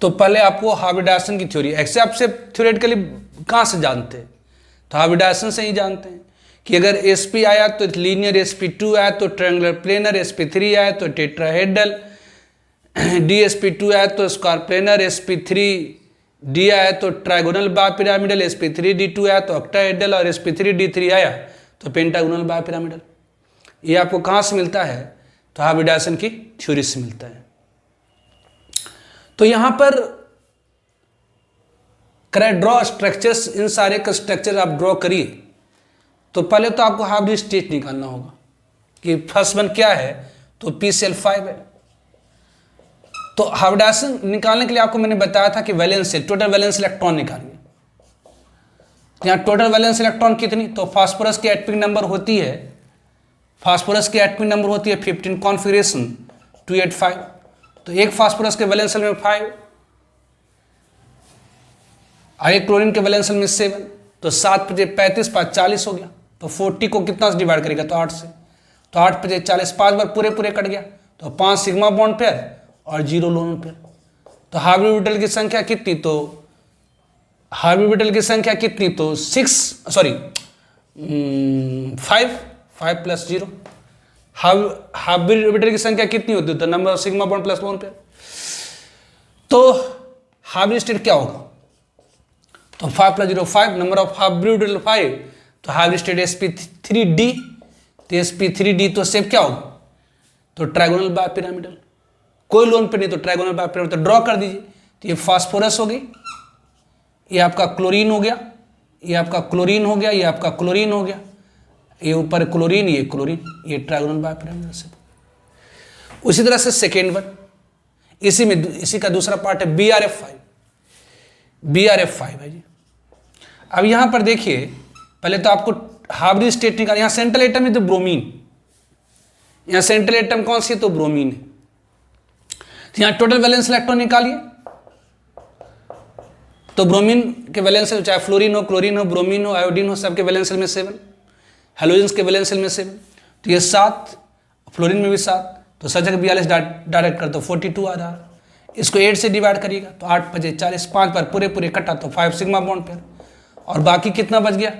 तो पहले आपको हाइब्रिडाइजेशन की थ्योरी, ऐसे आपसे थ्योरेटिकली कहाँ से जानते हैं, तो हाइब्रिडाइजेशन से ही जानते हैं कि अगर sp आया तो लीनियर, sp2 आया तो ट्रायंगुलर प्लेनर, sp3 आया तो टेट्राहेड्रल, dsp2 आया तो स्क्वायर प्लेनर, sp3d आया तो ट्रायगोनल बाइपिरामिडल, sp3d2 आया तो ऑक्टाहेड्रल और sp3d3 आया तो पेंटागोनल बाइपिरामिडल। ये आपको कहाँ से मिलता है, तो हाइब्रिडाइजेशन की थ्योरी से मिलता है। तो यहां पर ड्रॉ स्ट्रक्चर्स, इन सारे का स्ट्रक्चर आप ड्रॉ करिए। तो पहले तो आपको हाइब्रिड स्टेट निकालना होगा कि फर्स्ट वन क्या है, तो PCl5 है। तो हाइब्रिडाइजेशन निकालने के लिए आपको मैंने बताया था कि वैलेंस से टोटल वैलेंस इलेक्ट्रॉन निकालिए। यहाँ टोटल वैलेंस इलेक्ट्रॉन कितनी, तो फास्फोरस की एटॉमिक नंबर होती है, फास्फोरस की एटॉमिक नंबर होती है 15, कॉन्फिगरेशन 285। तो एक फास्फोरस के वैलेंस शेल में 5 और एक क्लोरीन के वैलेंस शेल में 7, तो 7 × 35 5 40 हो गया। तो 40 को कितना से डिवाइड करेगा, तो 8 से, तो 8 × 40, 5 बार पूरे पूरे कट गया, तो 5 सिग्मा बॉन्ड पेयर और 0 लोन पेयर। तो हाइब्रिड ऑर्बिटल की संख्या कितनी, तो हाइब्रिड ऑर्बिटल की संख्या कितनी, तो 5 + 0। हाइब्रिड ऑर्बिटल की संख्या कितनी होती है, तो number of sigma bond plus lone pair. तो हाइब्रिड स्टेट क्या होगा, तो 5 + 0 5, नंबर ऑफ हाइब्रिड ऑर्बिटल 5, तो हाइब्रिड स्टेट sp3d, तो sp3d तो शेप क्या होगा, तो ट्रायगोनल बाइपिरामिडल। कोई लोन पे नहीं तो ट्रायगोनल बाइपिरामिडल। तो ड्रॉ कर दीजिए। तो ये फास्फोरस हो गई, ये आपका क्लोरीन हो गया, ये आपका क्लोरीन हो गया, ये आपका क्लोरीन हो गया, ये ऊपर क्लोरीन, ये क्लोरीन, ये ट्रायगोनल बाइपिरामिडल से। उसी तरह से सेकेंड वन, इसी का दूसरा पार्ट है BRF5 है जी। अब यहां पर देखिए, पहले तो आपको हाइब्रिड स्टेट निकाल, यहां सेंट्रल एटम है तो ब्रोमीन, यहां सेंट्रल एटम कौन सी है, तो ब्रोमीन है। तो यहां टोटल वैलेंस इलेक्ट्रॉन निकालिए, तो ब्रोमीन के वैलेंस चाहे फ्लोरीन हो, क्लोरीन हो, ब्रोमीन हो, आयोडीन हो, सबके वैलेंस में 7, हेलोजेंस के वैलेंस में 7, तो ये 7, फ्लोरीन में भी 7, तो सच जगह 42 डायरेक्ट कर दो, 42 आ रहा है। इसको 8 से डिवाइड करिएगा, तो 8 × 40, 5 बार पूरे पूरे कटा, तो 5 सिग्मा बॉन्ड पेयर, और बाकी कितना बच गया,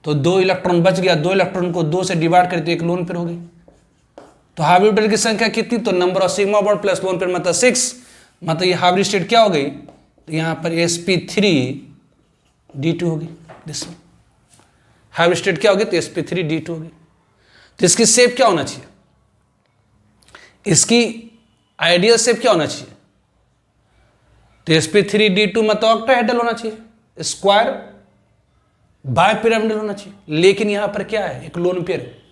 तो 2 इलेक्ट्रॉन बच गया। 2 इलेक्ट्रॉन को 2 से डिवाइड करें तो एक लोन पेयर हो गई। तो हाइब्रिड ऑर्बिटल की संख्या कितनी, तो number of sigma bond plus lone pair मतलब 6, मतलब ये हाइब्रिड स्टेट क्या हो गई, तो यहाँ पर sp3d2 होगी। दिस हाइब्रिड स्टेट क्या होगी, तो sp3d2 होगी। तो इसकी शेप क्या होना चाहिए, इसकी आइडियल शेप क्या होना चाहिए, तो sp3d2 मतलब ऑक्टाहेड्रल होना चाहिए, स्क्वायर बायपिरामिडल होना चाहिए। लेकिन यहां पर क्या है, एक लोन पेयर है।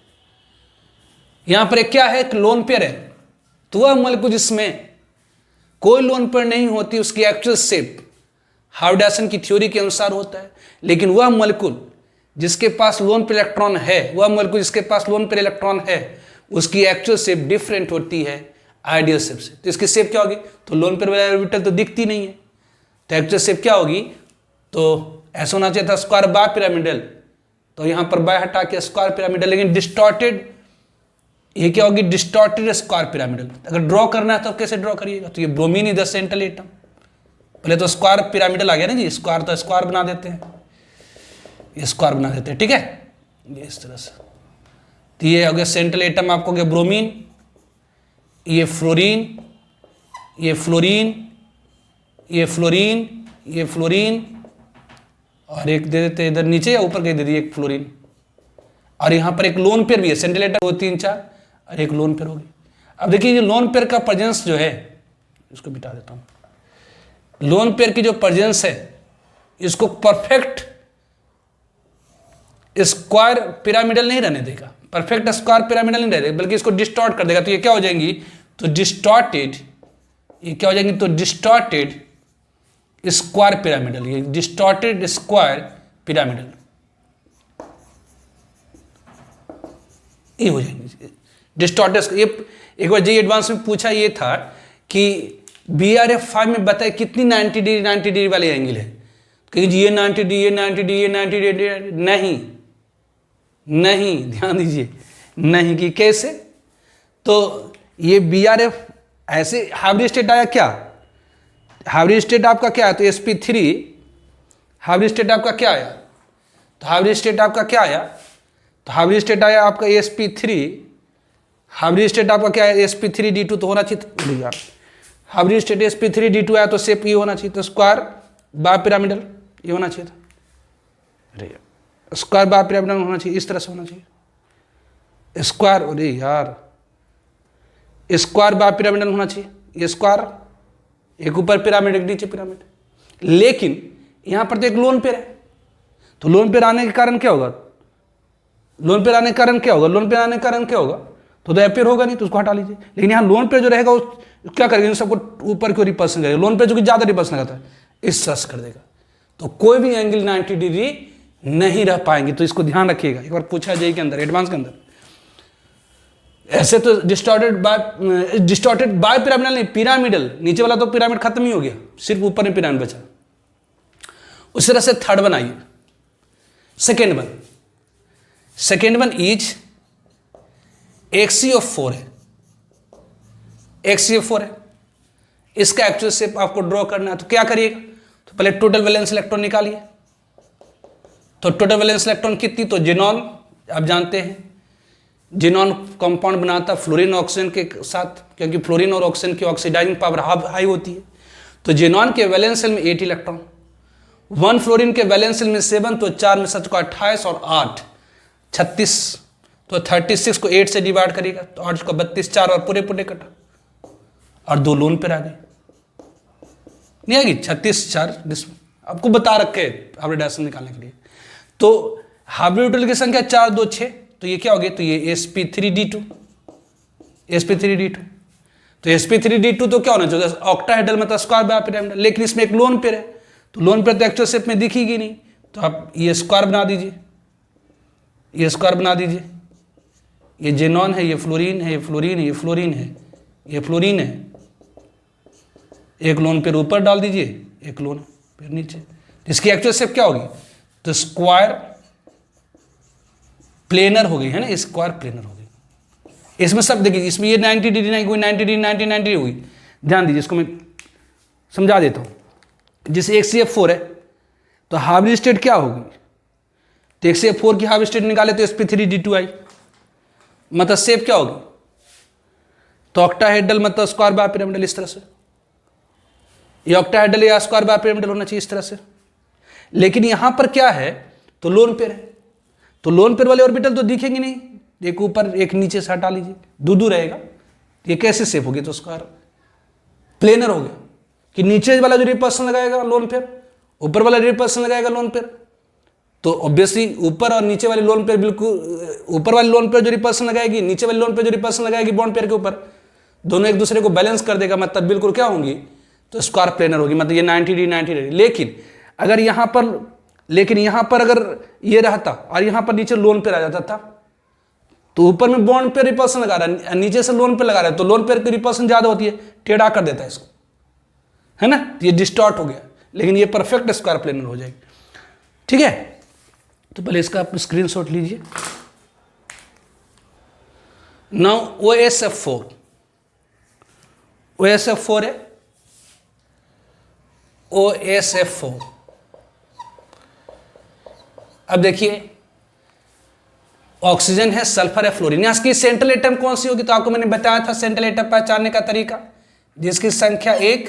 यहां पर एक क्या है, एक लोन पेयर है। तो वह मॉलिक्यूल जिसमें कोई लोन पेयर नहीं होती, उसकी एक्चुअल शेप हाइब्रिडाइजेशन की थ्योरी के अनुसार होता है। लेकिन वह मॉलिक्यूल जिसके पास लोन पेयर इलेक्ट्रॉन है, वह मॉलिक्यूल जिसके पास लोन पेयर इलेक्ट्रॉन है, उसकी एक्चुअल शेप डिफरेंट होती है आइडियल शेप से। तो इसकी शेप क्या होगी, तो लोन पेयर वाला ऑर्बिटल तो दिखती नहीं है, तो एक्चुअल शेप क्या होगी, तो ऐसा होना चाहिए था स्क्वायर बाय पिरामिडल। तो यहां पर बाय हटा के स्क्वायर पिरामिडल, लेकिन डिस्टॉर्टेड, ये क्या होगी, डिस्टॉर्टेड स्क्वायर पिरामिडल। अगर ड्रॉ करना है तो कैसे ड्रॉ करिएगा, तो ये bromine is the central atom. पहले तो स्क्वायर पिरामिडल आ गया ना जी, स्क्वायर तो स्क्वायर बना देते हैं, ये स्क्वायर बना देते हैं, ठीक है, ये इस तरह से। तो ये हो गया सेंट्रल एटम, आपको हो गया ब्रोमीन, ये फ्लोरीन, ये फ्लोरीन, ये फ्लोरीन, ये फ्लोरीन, और एक दे देते इधर नीचे या ऊपर कहीं दे दिए एक फ्लोरीन। और यहां पर एक लोन पेयर भी है, सेंट्रल एटम 2 3 4 और एक लोन पेयर होगी। अब देखिए ये लोन पेयर का प्रेजेंस जो है, इसको मिटा देता हूं। लोन पेयर की जो प्रेजेंस है, इसको परफेक्ट स्क्वायर पिरामिडल नहीं रहने देगा, परफेक्ट स्क्वायर पिरामिडल नहीं रहेगा, बल्कि इसको डिस्टॉर्ट कर देगा। तो ये क्या हो जाएंगी, तो डिस्टॉर्टेड, ये क्या हो जाएंगी, तो डिस्टॉर्टेड स्क्वायर पिरामिडल, ये डिस्टॉर्टेड स्क्वायर पिरामिडल ये हो जाएंगे डिस्टॉर्टेड। ये एक बार जी एडवांस में पूछा ये था कि BRF5 में बताए कितनी 90 डिग्री वाले एंगल है, क्योंकि ये 90 डिग्री, ये 90 डिग्री, ये 90 डिग्री, नहीं नहीं, ध्यान दीजिए, नहीं कि कैसे, तो ये BRF ऐसे हाइब्रिड स्टेट आया क्या, हाइब्रिड स्टेट आपका क्या है, तो sp3 हाइब्रिड स्टेट आपका क्या आया, तो हाइब्रिड स्टेट आपका क्या आया, तो हाइब्रिड स्टेट आया आपका sp3, हाइब्रिड स्टेट आपका क्या है, sp3d2 तो होना चाहिए यार, हाइब्रिड स्टेट sp3d2 आया तो शेप ये होना चाहिए, तो स्क्वायर बाय पिरामिडल ये होना चाहिए था, अरे स्क्वायर बाय पिरामिडल होना चाहिए, इस तरह से होना चाहिए स्क्वायर, अरे यार स्क्वायर बाय पिरामिडल होना चाहिए, ये स्क्वायर, एक ऊपर पिरामिड एक नीचे पिरामिड। लेकिन यहां पर तो एक लोन पेयर है, तो लोन पेयर आने के कारण क्या होगा, लोन पेयर आने के कारण क्या होगा, लोन पेयर आने के कारण क्या होगा, तो एपेयर होगा नहीं, तो उसको हटा लीजिए। लेकिन यहाँ लोन पेयर जो रहेगा वो क्या करेगा, इन सबको ऊपर को रिपल्सन करेगा, लोन पेयर जो कि ज्यादा रिपल्सन लगाता है इस तरह से कर देगा, तो कोई भी एंगल 90 डिग्री नहीं रह पाएंगे। तो इसको ध्यान रखिएगा, एक बार पूछा जाए के अंदर, एडवांस के अंदर। ऐसे तो डिस्टॉर्टेड बाय पिरामिडल नहीं, पिरामिडल, नीचे वाला तो पिरामिड खत्म ही हो गया, सिर्फ ऊपर में पिरामिड बचा। उस तरह से थर्ड वन आइए, सेकेंड वन इज XeO4 है, XeO4 है, इसका एक्चुअल शेप आपको ड्रॉ करना है। तो क्या करिएगा, तो पहले टोटल वैलेंस इलेक्ट्रॉन निकालिए। तो टोटल वैलेंस इलेक्ट्रॉन कितनी, तो जिनॉन आप जानते हैं, जिनॉन कंपाउंड बनाता फ्लोरीन ऑक्सीजन के साथ, क्योंकि फ्लोरीन और ऑक्सीजन की ऑक्सीडाइजिंग पावर हाई होती है। तो जिनॉन के वैलेंस शेल में 8 इलेक्ट्रॉन, 1 फ्लोरीन के वैलेंस शेल में 7, तो 4 में 7 को 28 और 8 36, तो 36 को 8 से डिवाइड करिएगा, तो 8 को 32, 4 और पूरे कटा, और 2 लोन पर आ गए, नहीं आएगी 36 4, आपको बता रखे हाइब्रिडाइजेशन निकालने के लिए। तो हाइब्रिड ऑर्बिटल की संख्या 4 2 6, तो ये क्या हो गया, तो ये sp3d2, तो sp3d2 तो क्या होना चाहिए, ऑक्टाहेड्रल मतलब स्क्वायर बाय पिरामिडल, लेकिन इसमें एक लोन पेयर है, तो लोन पेयर तो एक्चुअल शेप में दिखेगी नहीं, तो आप ये स्क्वायर बना दीजिए, ये स्क्वायर बना दीजिए, ये जेनॉन है, ये फ्लोरीन है, ये फ्लोरीन है, ये फ्लोरीन है, ये फ्लोरीन है, एक लोन पेयर ऊपर डाल दीजिए, एक लोन पेयर नीचे, इसकी एक्चुअल शेप क्या होगी, तो स्क्वायर प्लेनर हो गई है ना, स्क्वायर प्लेनर हो गई। इसमें सब देखिए, इसमें ये 90 डिग्री नहीं, कोई 90 डिग्री 90 होगी, ध्यान दीजिए, इसको मैं समझा देता हूं। जैसे XeF4 है, तो हाइब्रिड स्टेट क्या होगी, तो एक से 4 की हाइब्रिड स्टेट निकाले तो sp3d2i, मतलब शेप क्या होगी, तो ऑक्टाहेड्रल मतलब स्क्वायर बाय पिरामिडल इस तरह से, ये ऑक्टाहेड्रल या स्क्वायर बाय पिरामिडल होना चाहिए इस तरह से। लेकिन यहां पर क्या है, तो लोन पेयर है, तो लोन पेयर वाले ऑर्बिटल तो दिखेंगे नहीं, एक ऊपर एक नीचे से हटा लीजिए, दूर रहेगा, ये कैसे शेप होगी, तो स्क्वायर प्लेनर हो गया कि नीचे वाला जो रिपल्सन लगाएगा लोन पेयर, ऊपर वाला रिपल्सन लगाएगा लोन पेयर, तो ऑब्वियसली ऊपर और नीचे वाली लोन पेयर बिल्कुल, ऊपर वाली लोन पेयर जो रिपल्सन लगाएगी, नीचे वाली लोन पेयर जो रिपल्सन लगाएगी बॉन्ड पेयर के ऊपर, दोनों एक दूसरे को बैलेंस कर देगा, मतलब बिल्कुल क्या होंगी, तो स्क्वायर प्लेनर होगी, मतलब ये 90 डिग्री। लेकिन यहां पर अगर ये रहता और यहां पर नीचे लोन पेयर आ जाता था, तो ऊपर में बॉन्ड पेयर रिपल्सन लगा रहा है, नीचे से लोन पेयर लगा रहा है, तो लोन पेयर की रिपल्सन ज्यादा होती है, टेढ़ा कर देता है इसको, है ना, ये डिस्टॉर्ट हो गया, लेकिन ये परफेक्ट स्क्वायर प्लेनर हो जाएगी। ठीक है, तो पहले इसका आप स्क्रीनशॉट लीजिए। नाउ OSF4 है, OSF4। अब देखिए ऑक्सीजन है, सल्फर है, फ्लोरीन, यहां की सेंट्रल एटम कौन सी होगी, तो आपको मैंने बताया था सेंट्रल एटम पहचानने का तरीका, जिसकी संख्या 1,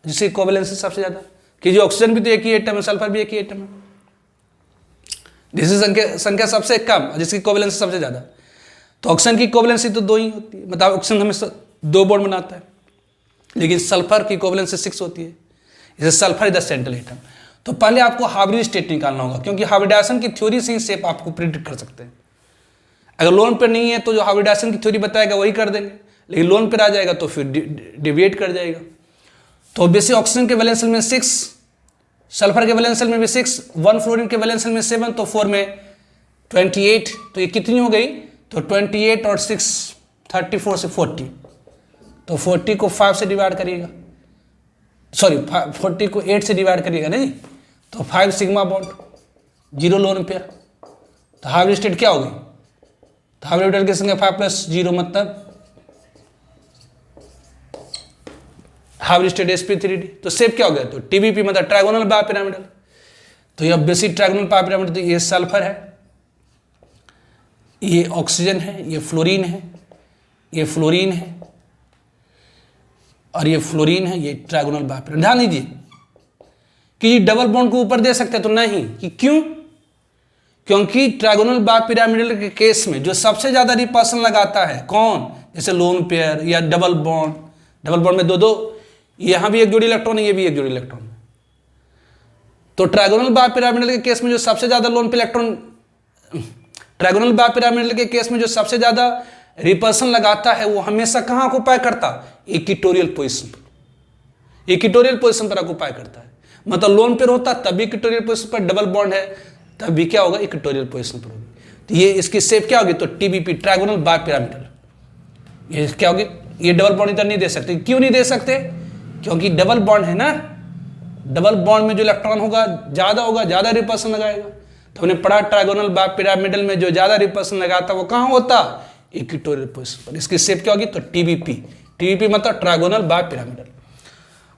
जिसकी कोवेलेंसी सबसे ज्यादा, कि जो ऑक्सीजन भी तो एक ही एटम है, सल्फर भी एक ही एटम है, जिसकी संख्या सबसे कम, जिसकी कोवेलेंसी सबसे ज्यादा। तो ऑक्सीजन की कोवेलेंसी तो 2 ही होती है, मतलब ऑक्सीजन हमेशा 2 बॉन्ड बनाता है, लेकिन सल्फर की कोवेलेंसी 6 होती है, इसे sulphur is the central atom. तो पहले आपको हाइब्रिड स्टेट निकालना होगा, क्योंकि हाइब्रिडाइजेशन की थ्योरी से ही शेप आपको प्रिडिक्ट कर सकते हैं। अगर लोन पे नहीं है तो जो हाइब्रिडाइजेशन की थ्योरी बताएगा वही कर देंगे, लेकिन लोन पे आ जाएगा तो फिर डिविएट कर जाएगा। तो ऑब्वियसली ऑक्सीजन के वैलेंस में 6, सल्फर के वैलेंस में भी 6, 1 फ्लोरीन के वैलेंस में 7, तो 4 में 28, तो ये कितनी हो गई, तो 28 और 6 34 से 40, तो 40 को 5 से डिवाइड करिएगा, सॉरी 40 को 8 से डिवाइड करिएगा नहीं, तो 5 सिग्मा बॉन्ड, 0 लोन पेयर, तो हाइब्रिड स्टेट क्या होगी, तो हाइब्रिड की संख्या 5 + 0 मतलब हाइब्रिड स्टेट sp3d। तो शेप क्या हो गया, तो TBP मतलब ट्रायगोनल बाय पिरामिडल, तो ये ऑब्वियसली ट्रायगोनल बाय पिरामिडल, तो ये सल्फर है, ये ऑक्सीजन है, ये फ्लोरीन है, ये फ्लोरीन है, और ये फ्लोरीन है, ये ट्रायगोनल बाय पिरामिडल। ध्यान दीजिए कि डबल बॉन्ड को ऊपर दे सकते हैं, तो नहीं, कि क्यों, क्योंकि ट्रायगोनल बाय पिरामिडल के केस में जो सबसे ज्यादा रिपल्सन लगाता है कौन, जैसे लोन पेयर या डबल बॉन्ड में दो, यहां भी एक जोड़ी इलेक्ट्रॉन है, ये भी एक जोड़ी इलेक्ट्रॉन है, तो ट्रायगोनल बाय पिरामिडल के केस में जो सबसे ज्यादा loan pair electron, trigonal bye pyramidal के केस में जो सबसे ज्यादा रिपल्सन लगाता है वो हमेशा कहां ऑक्युपाई करता, इक्वेटोरियल पोजीशन पर, इक्वेटोरियल पोजीशन पर ऑक्युपाई करता है, मतलब लोन पेयर होता तब भी इक्वेटोरियल पोजीशन पर, डबल बॉन्ड है तब भी क्या होगा, इक्वेटोरियल पोजीशन पर होगी। तो ये इसकी शेप क्या होगी, तो TBP ट्रायगोनल बाय पिरामिडल। ये क्या होगी, ये डबल बॉन्ड इधर नहीं दे सकते, क्यों नहीं दे सकते, क्योंकि डबल बॉन्ड है ना, डबल बॉन्ड में जो इलेक्ट्रॉन होगा, ज्यादा रिपल्सन लगाएगा। तो हमने पढ़ा ट्रायगोनल बाय पिरामिडल में जो ज्यादा रिपल्सन लगाता वो कहां होता, इक्वेटोरियल पोजीशन पर। इसकी शेप क्या होगी, तो TBP मतलब ट्रायगोनल बाय पिरामिडल।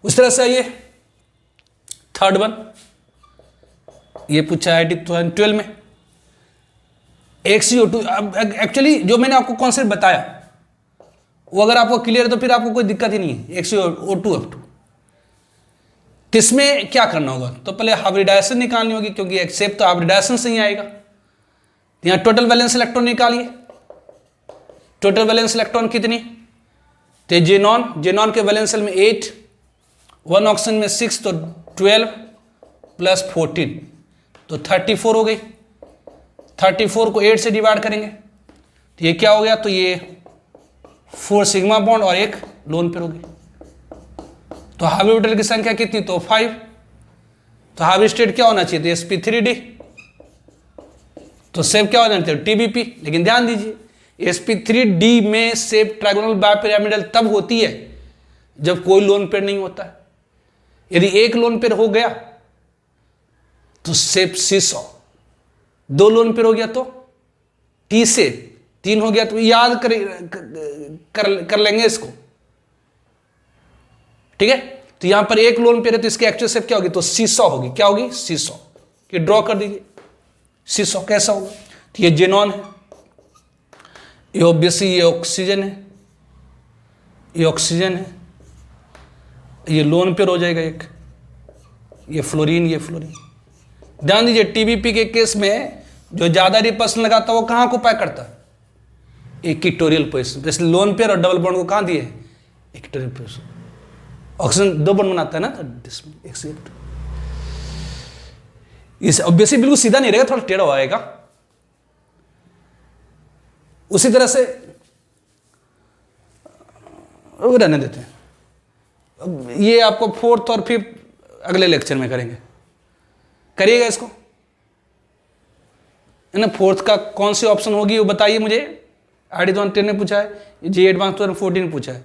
उस तरह से आइए थर्ड वन, ये पूछा है 12 में, XeO2। अब एक्चुअली जो मैंने आपको कॉन्सेप्ट बताया वो अगर आपको क्लियर है तो फिर आपको कोई दिक्कत ही नहीं है। XeO2 तो इसमें क्या करना होगा, तो पहले हाइब्रिडाइजेशन निकालनी होगी, क्योंकि एक शेप तो हाइब्रिडाइजेशन से ही आएगा। यहाँ टोटल वैलेंस इलेक्ट्रॉन निकालिए, टोटल वैलेंस इलेक्ट्रॉन कितनी, तो जेनॉन के वैलेंस में 8, 1 ऑक्सीजन में 6, तो 12 + 14 तो 34 हो गई। 34 को 8 से डिवाइड करेंगे तो ये क्या हो गया, तो ये 4 सिग्मा बॉन्ड और एक लोन पेयर हो गई। तो हाइब्रिड की संख्या कितनी, तो 5। तो हाइब्रिड स्टेट क्या होना चाहिए, तो sp3d। तो शेप क्या होना चाहिए, TBP। लेकिन ध्यान दीजिए sp3d में शेप ट्रायगोनल बाय पिरामिडल तब होती है जब कोई लोन पेयर नहीं होता है। यदि एक लोन पेयर हो गया तो शेप सीसॉ, 2 लोन पेयर हो गया तो T से 3 हो गया, तो याद कर लेंगे इसको, ठीक है। तो यहां पर एक लोन पेयर है तो इसकी एक्चुअल शेप क्या होगी, तो सीसॉ होगी। क्या होगी, सीसॉ। कि ड्रॉ कर दीजिए सी100 कैसा होगा। तो ये जेनॉन है, ये ऑब्वियसली ये ऑक्सीजन है, ये ऑक्सीजन है, ये लोन पेयर हो जाएगा एक, ये फ्लोरीन, ये फ्लोरीन। ध्यान दीजिए टीबीपी के केस में जो ज्यादा रिपल्सन लगाता है वो कहाँ को पैक करता है, इक्वेटोरियल पोजीशन। जैसे लोन पेयर और डबल बॉन्ड को कहाँ दिए, इक्वेटोरियल पोजीशन। ऑक्सीजन 2 बॉन्ड बनाता है ना, तो एक्सेप्ट इस ऑब्वियसली बिल्कुल सीधा नहीं रहेगा, थोड़ा टेढ़ा आएगा। उसी तरह से रहने देते हैं, अब ये आपको 4th और 5th अगले लेक्चर में करेंगे, करिएगा इसको, है ना। 4th का कौन सी ऑप्शन होगी वो बताइए मुझे। IIT 2010 ने पूछा है, JEE एडवांस 2014 ने पूछा है,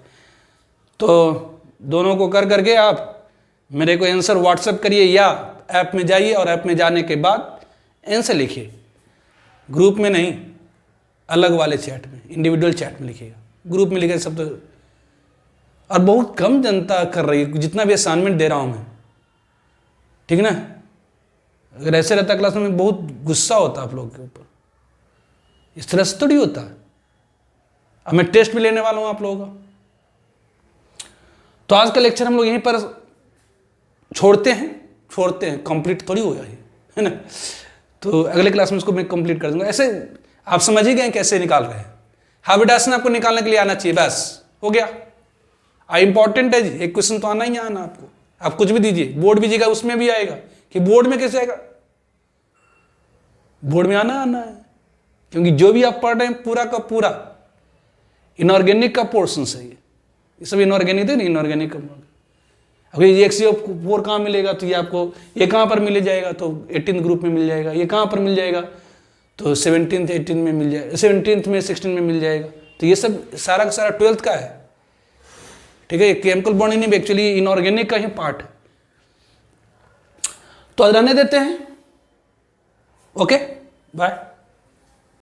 तो दोनों को कर करके आप मेरे को आंसर व्हाट्सएप करिए या ऐप में जाइए और ऐप में जाने के बाद आंसर लिखिए, ग्रुप में नहीं, अलग वाले चैट में, इंडिविजुअल चैट में लिखिएगा। ग्रुप में लिखे सब तो, और बहुत कम जनता कर रही है जितना भी असाइनमेंट दे रहा हूं मैं, ठीक ना। अगर ऐसे रहता क्लास में बहुत गुस्सा होता आप लोग के ऊपर, इस तरह से थोड़ी होता है। अब मैं टेस्ट भी लेने वाला हूं आप लोगों का। तो आज का लेक्चर हम लोग यहीं पर छोड़ते हैं, कंप्लीट थोड़ी हो जाए, है ना। तो अगले क्लास में इसको मैं कंप्लीट कर दूंगा। ऐसे आप समझ ही गए कैसे निकाल रहे हैं। हाइब्रिडाइजेशन आपको निकालने के लिए आना चाहिए, बस हो गया। इंपॉर्टेंट है जी, एक क्वेश्चन तो आना ही आना आपको। आप कुछ भी दीजिए, बोर्ड भी दीजिएगा उसमें भी आएगा कि बोर्ड में कैसे आएगा, बोर्ड में आना है, क्योंकि जो भी आप पढ़ रहे हैं पूरा का पूरा इनऑर्गेनिक का पोर्शन है। ये सब इनऑर्गेनिक थे ना, इनऑर्गेनिक का। अगर ये XCO4 कहाँ मिलेगा, तो ये आपको ये कहाँ पर मिल जाएगा, तो 18th ग्रुप में मिल जाएगा। ये कहाँ पर मिल जाएगा, तो 17th 18 में मिल जाएगा, 17th में 16 में मिल जाएगा। तो ये सब सारा का सारा 12th का है, ठीक है। ये केमिकल बॉन्डिंग नहीं, एक्चुअली इनऑर्गेनिक का ही पार्ट है। तो रहने देते हैं, ओके, बाय।